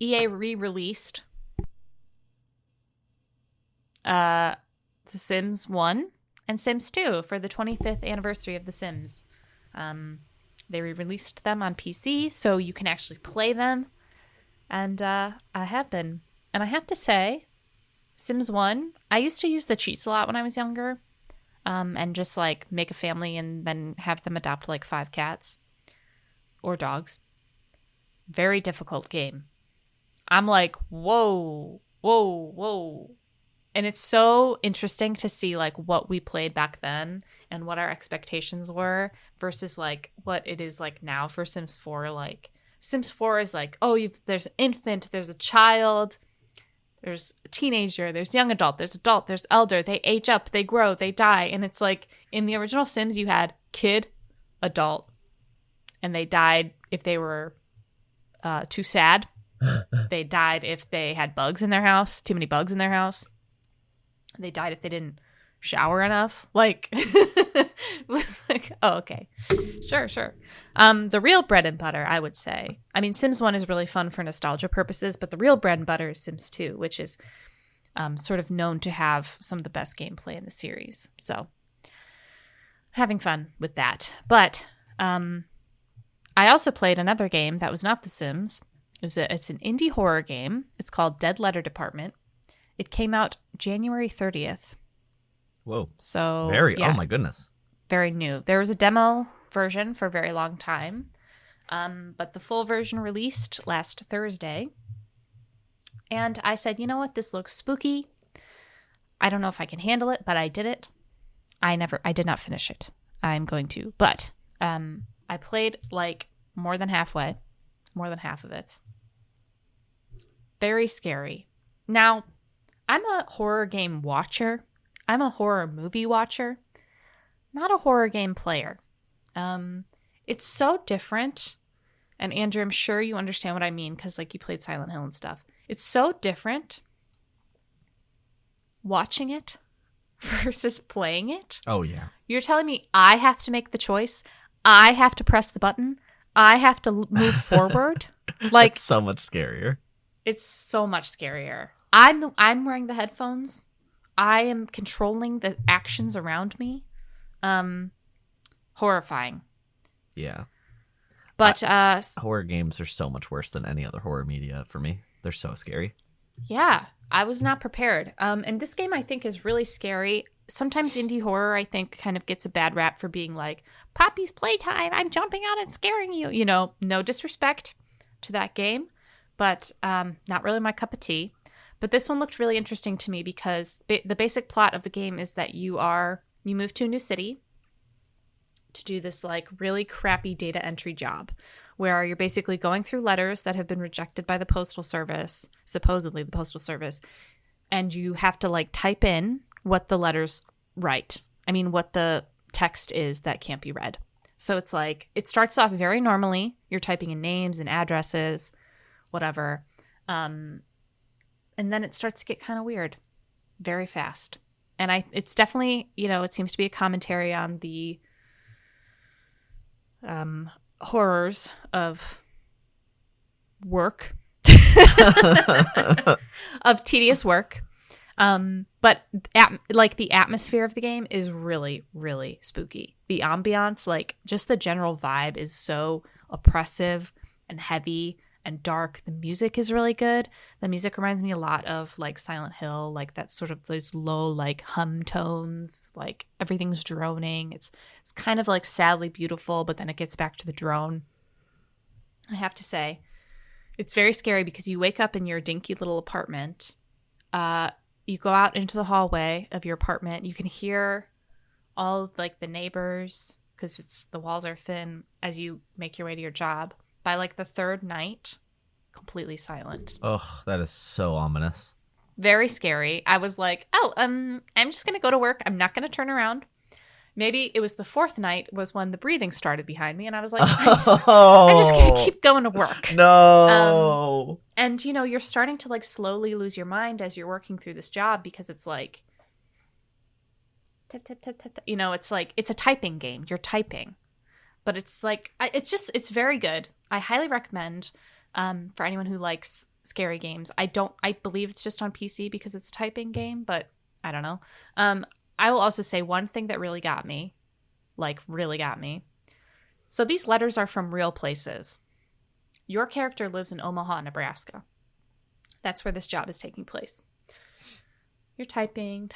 EA re-released The Sims 1 and Sims 2 for the 25th anniversary of The Sims. They re-released them on PC, so you can actually play them. And I have been. And I have to say, Sims 1, I used to use the cheats a lot when I was younger. And just like make a family and then have them adopt like 5 cats or dogs. Very difficult game. I'm like, whoa. And it's so interesting to see like what we played back then and what our expectations were versus like what it is like now for Sims 4. Like Sims 4 is like, there's an infant, there's a child, there's a teenager, there's young adult, there's elder, they age up, they grow, they die. And it's like in the original Sims you had kid, adult, and they died if they were too sad. They died if they had bugs in their house, too many bugs in their house. They died if they didn't shower enough. Like, it was like, oh, okay. Sure. The real bread and butter, I would say. I mean, Sims 1 is really fun for nostalgia purposes, but the real bread and butter is Sims 2, which is sort of known to have some of the best gameplay in the series. So, having fun with that. But I also played another game that was not The Sims. It's an indie horror game. It's called Dead Letter Department. It came out January 30th. Whoa. So oh my goodness. Very new. There was a demo version for a very long time. But the full version released last Thursday. And I said, you know what? This looks spooky. I don't know if I can handle it, but I did it. I did not finish it. I'm going to. But I played like more than half of it. Very scary. Now, I'm a horror game watcher. I'm a horror movie watcher, not a horror game player. It's so different. And Andrew, I'm sure you understand what I mean because like you played Silent Hill and stuff. It's so different watching it versus playing it. Oh, yeah. You're telling me I have to make the choice? I have to press the button? I have to move forward? Like, it's so much scarier. It's so much scarier. I'm wearing the headphones. I am controlling the actions around me. Horrifying. Yeah. But horror games are so much worse than any other horror media for me. They're so scary. Yeah, I was not prepared. And this game I think is really scary. Sometimes indie horror I think kind of gets a bad rap for being like, Poppy's playtime, I'm jumping out and scaring you. You know, no disrespect to that game, but not really my cup of tea. But this one looked really interesting to me because the basic plot of the game is that you move to a new city to do this like really crappy data entry job where you're basically going through letters that have been rejected by the Postal Service, supposedly the Postal Service, and you have to like type in what the letters write. I mean, what the text is that can't be read. So it's like, it starts off very normally. You're typing in names and addresses, whatever. And then it starts to get kind of weird very fast. And it's definitely, it seems to be a commentary on the horrors of work, of tedious work. But the atmosphere of the game is really, really spooky. The ambiance, like just the general vibe is so oppressive and heavy and dark. The music is really good. The music reminds me a lot of like Silent Hill, like that sort of those low like hum tones, like everything's droning. It's kind of like sadly beautiful, but then it gets back to the drone. I have to say, it's very scary because you wake up in your dinky little apartment. You go out into the hallway of your apartment. You can hear all of, like the neighbors because the walls are thin as you make your way to your job. By like the third night, completely silent. Oh, that is so ominous. Very scary. I was like, I'm just going to go to work. I'm not going to turn around. Maybe it was the fourth night was when the breathing started behind me. And I was like, I'm just going to keep going to work. No. And, you're starting to like slowly lose your mind as you're working through this job because it's like, it's like, it's a typing game. You're typing. But it's like, it's very good. I highly recommend for anyone who likes scary games. I believe it's just on PC because it's a typing game, but I don't know. I will also say one thing that really got me. So these letters are from real places. Your character lives in Omaha, Nebraska. That's where this job is taking place. You're typing,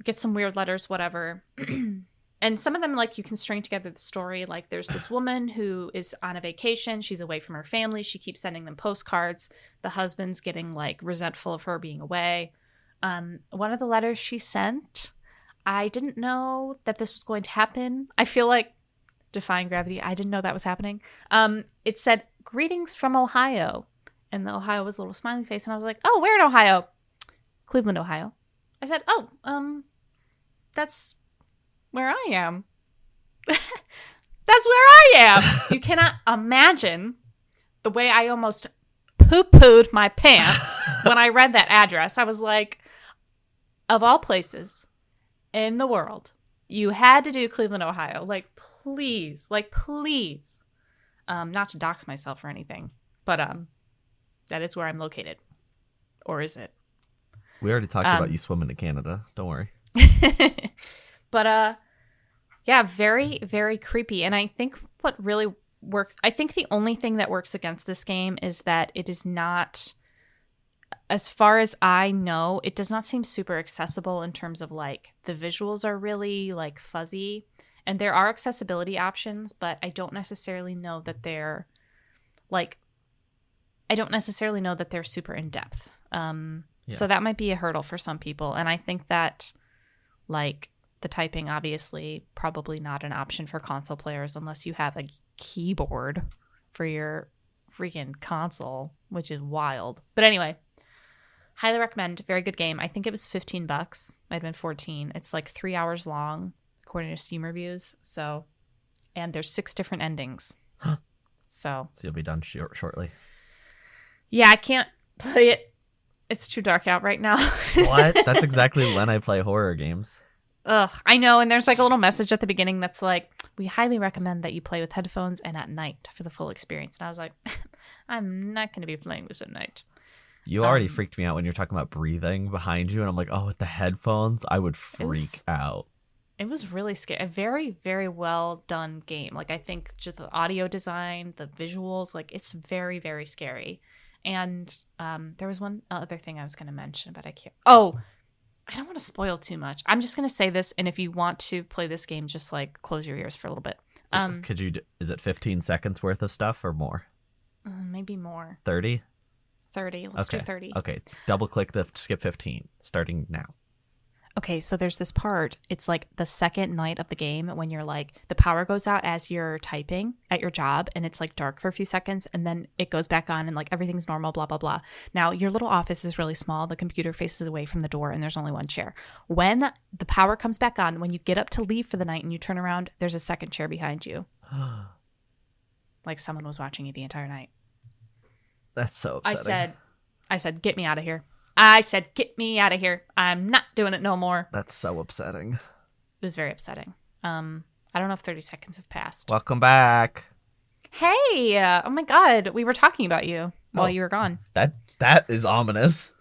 get some weird letters, whatever. And some of them, like, you can string together the story. Like, there's this woman who is on a vacation. She's away from her family. She keeps sending them postcards. The husband's getting, like, resentful of her being away. One of the letters she sent, I didn't know that this was going to happen. I feel like defying gravity. I didn't know that was happening. It said, "Greetings from Ohio." And the Ohio was a little smiley face. And I was like, oh, where in Ohio? Cleveland, Ohio. I said, that's where I am. That's where I am. You cannot imagine the way I almost poo-pooed my pants when I read that address. I was like, of all places in the world, you had to do Cleveland, Ohio. Like, please. Not to dox myself or anything, but that is where I'm located. Or is it? We already talked about you swimming to Canada. Don't worry. But yeah, very, very creepy. And I think what really works, I think the only thing that works against this game is that it is not, as far as I know, it does not seem super accessible in terms of like the visuals are really like fuzzy. And there are accessibility options, but I don't necessarily know that they're super in depth. So that might be a hurdle for some people. And I think that like the typing, obviously, probably not an option for console players unless you have a keyboard for your freaking console, which is wild. But anyway, highly recommend. Very good game. I think it was $15. Might have been 14. It's like 3 hours long, according to Steam reviews. So, and there's 6 different endings. Huh. So you'll be done shortly. yeah, I can't play it. It's too dark out right now. What? That's exactly when I play horror games. Ugh, I know. And there's like a little message at the beginning that's like, we highly recommend that you play with headphones and at night for the full experience. And I was like, I'm not going to be playing this at night. You already freaked me out when you're talking about breathing behind you. And I'm like, oh, with the headphones, I would freak out. It was really scary. A very, very well done game. Like, I think just the audio design, the visuals, like, it's very, very scary. And there was one other thing I was going to mention, but I can't. Oh, I don't want to spoil too much. I'm just going to say this, and if you want to play this game, just like close your ears for a little bit. Could you? Is it 15 seconds worth of stuff or more? Maybe more. 30? 30. Let's do 30. Okay. Double click the skip 15, starting now. Okay, so there's this part. It's like the second night of the game when you're like, the power goes out as you're typing at your job and it's like dark for a few seconds and then it goes back on and like everything's normal, blah, blah, blah. Now, your little office is really small. The computer faces away from the door and there's only one chair. When the power comes back on, when you get up to leave for the night and you turn around, there's a second chair behind you. Like someone was watching you the entire night. That's so upsetting. I said, get me out of here. I said, get me out of here. I'm not doing it no more. That's so upsetting. It was very upsetting. I don't know if 30 seconds have passed. Welcome back. Hey, oh my God. We were talking about you while you were gone. That is ominous.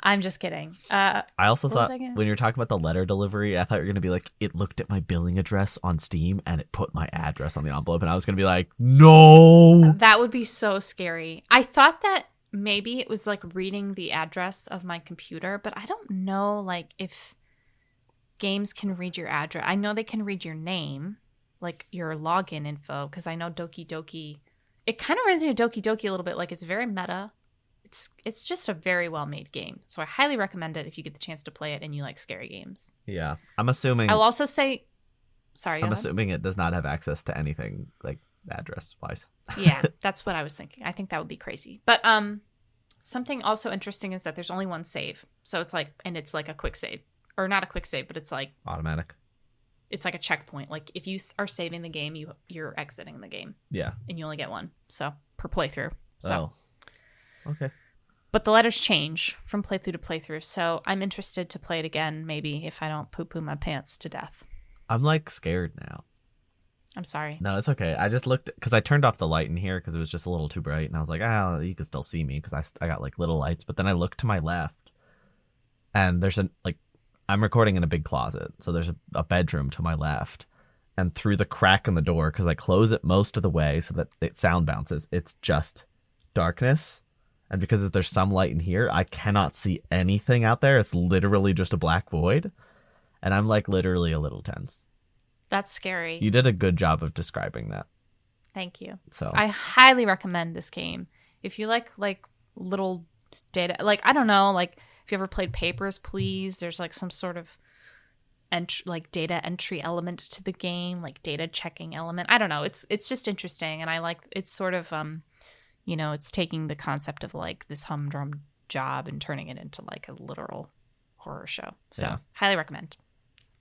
I'm just kidding. I also thought when you were talking about the letter delivery, I thought you were going to be like, it looked at my billing address on Steam and it put my address on the envelope. And I was going to be like, no. That would be so scary. I thought that maybe it was like reading the address of my computer, but I don't know like if games can read your address. I know they can read your name, like your login info, because I know Doki Doki. It kind of reminds me of Doki Doki a little bit. Like it's very meta. It's just a very well-made game. So I highly recommend it if you get the chance to play it and you like scary games. Yeah. I'm assuming. I'll also say, sorry. I'm assuming it does not have access to anything like address-wise. Yeah, that's what I was thinking. I think that would be crazy. But something also interesting is that there's only one save. So it's like, and it's like a quick save. Or not a quick save, but it's like automatic. It's like a checkpoint. Like if you are saving the game, you're exiting the game. Yeah. And you only get one. So per playthrough. So. Oh. Okay. But the letters change from playthrough to playthrough. So I'm interested to play it again, maybe if I don't poo-poo my pants to death. I'm like scared now. I'm sorry. No, it's okay. I just looked because I turned off the light in here because it was just a little too bright, and I was like, you can still see me because I got like little lights. But then I looked to my left, and there's I'm recording in a big closet, so there's a bedroom to my left, and through the crack in the door because I close it most of the way so that it sound bounces. It's just darkness, and because there's some light in here, I cannot see anything out there. It's literally just a black void, and I'm like literally a little tense. That's scary. You did a good job of describing that. Thank you. So I highly recommend this game. If you like little data, like I don't know, like if you ever played Papers, Please, there's like some sort of data entry element to the game, like data checking element. I don't know. It's just interesting, and I like it's sort of it's taking the concept of like this humdrum job and turning it into like a literal horror show. So yeah. Highly recommend.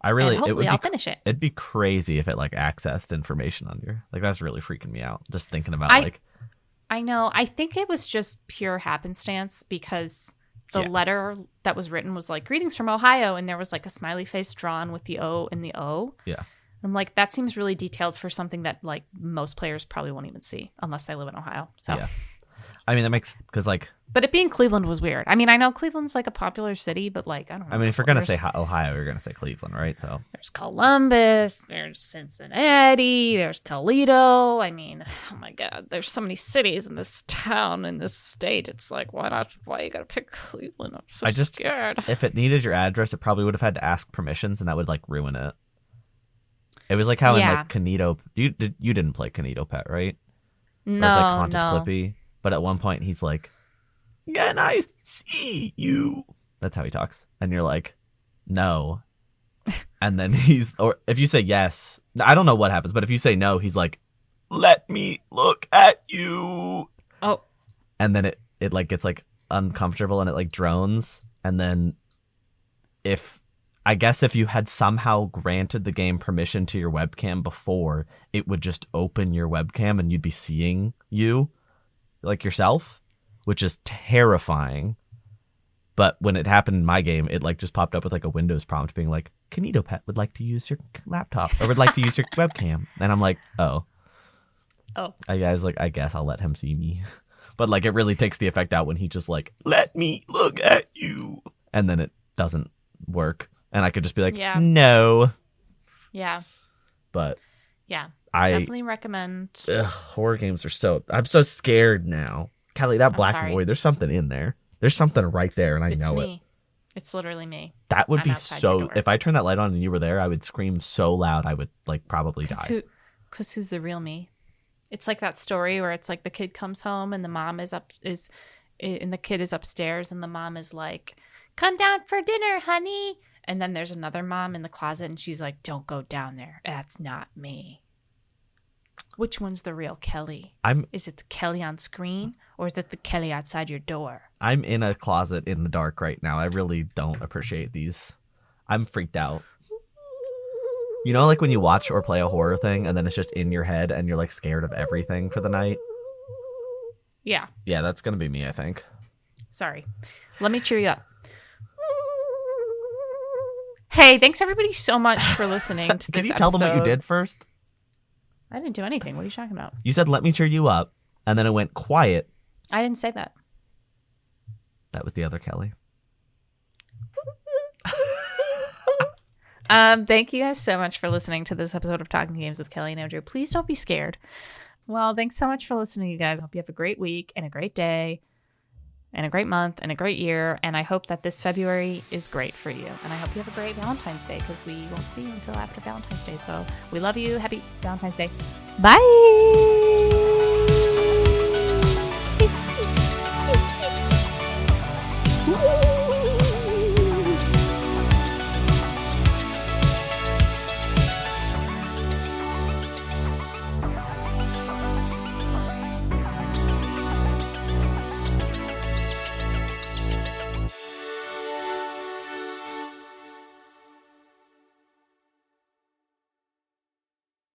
Hopefully I'll finish it. It'd be crazy if it like accessed information on your that's really freaking me out. Just thinking about I know. I think it was just pure happenstance because the letter that was written was like greetings from Ohio, and there was like a smiley face drawn with the O and the O. Yeah. I'm like, that seems really detailed for something that like most players probably won't even see unless they live in Ohio. So yeah. I mean, that makes because but it being Cleveland was weird. I mean, I know Cleveland's like a popular city, but like I don't know. I mean, if you're gonna say Ohio, you're gonna say Cleveland, right? So there's Columbus, there's Cincinnati, there's Toledo. I mean, oh my God, there's so many cities in this town, in this state. It's like, why you gotta pick Cleveland? I'm so scared. If it needed your address, it probably would have had to ask permissions, and that would like ruin it. It was like how in like Canito, you didn't play Canito Pet, right? No, like Haunted Clippy. But at one point, he's like, "Can I see you?" That's how he talks. And you're like, "No." And then or if you say yes, I don't know what happens, but if you say no, he's like, "Let me look at you." Oh. And then it like gets like uncomfortable and it like drones. And then if I guess if you had somehow granted the game permission to your webcam before, it would just open your webcam and you'd be seeing you, like yourself, which is terrifying. But when it happened in my game, it like just popped up with like a Windows prompt being like, Kinetopet would like to use your laptop or would like to use your webcam. And I'm like, oh. I guess I'll let him see me. But like, it really takes the effect out when he just like, let me look at you. And then it doesn't work. And I could just be like, no. Yeah. But yeah, I definitely recommend. Horror games are I'm so scared now. Kelly, that black void, there's something in there. There's something right there, and I know me. it. It's literally me. That would be so. If I turned that light on and you were there, I would scream so loud I would like probably die. Because who's the real me? It's like that story where it's like the kid comes home and the mom and the kid is upstairs and the mom is like, "Come down for dinner, honey." And then there's another mom in the closet and she's like, "Don't go down there. That's not me." Which one's the real Kelly? Is it the Kelly on screen or is it the Kelly outside your door? I'm in a closet in the dark right now. I really don't appreciate these. I'm freaked out. You know, like when you watch or play a horror thing and then it's just in your head and you're like scared of everything for the night? Yeah. Yeah, that's going to be me, I think. Sorry. Let me cheer you up. Hey, thanks everybody so much for listening to this episode. Can you tell them what you did first? I didn't do anything. What are you talking about? You said, let me cheer you up, and then it went quiet. I didn't say that. That was the other Kelly. Thank you guys so much for listening to this episode of Talking Games with Kellie and Andrew. Please don't be scared. Well, thanks so much for listening, you guys. I hope you have a great week and a great day and a great month and a great year. And I hope that this February is great for you. And I hope you have a great Valentine's Day because we won't see you until after Valentine's Day. So we love you. Happy Valentine's Day. Bye.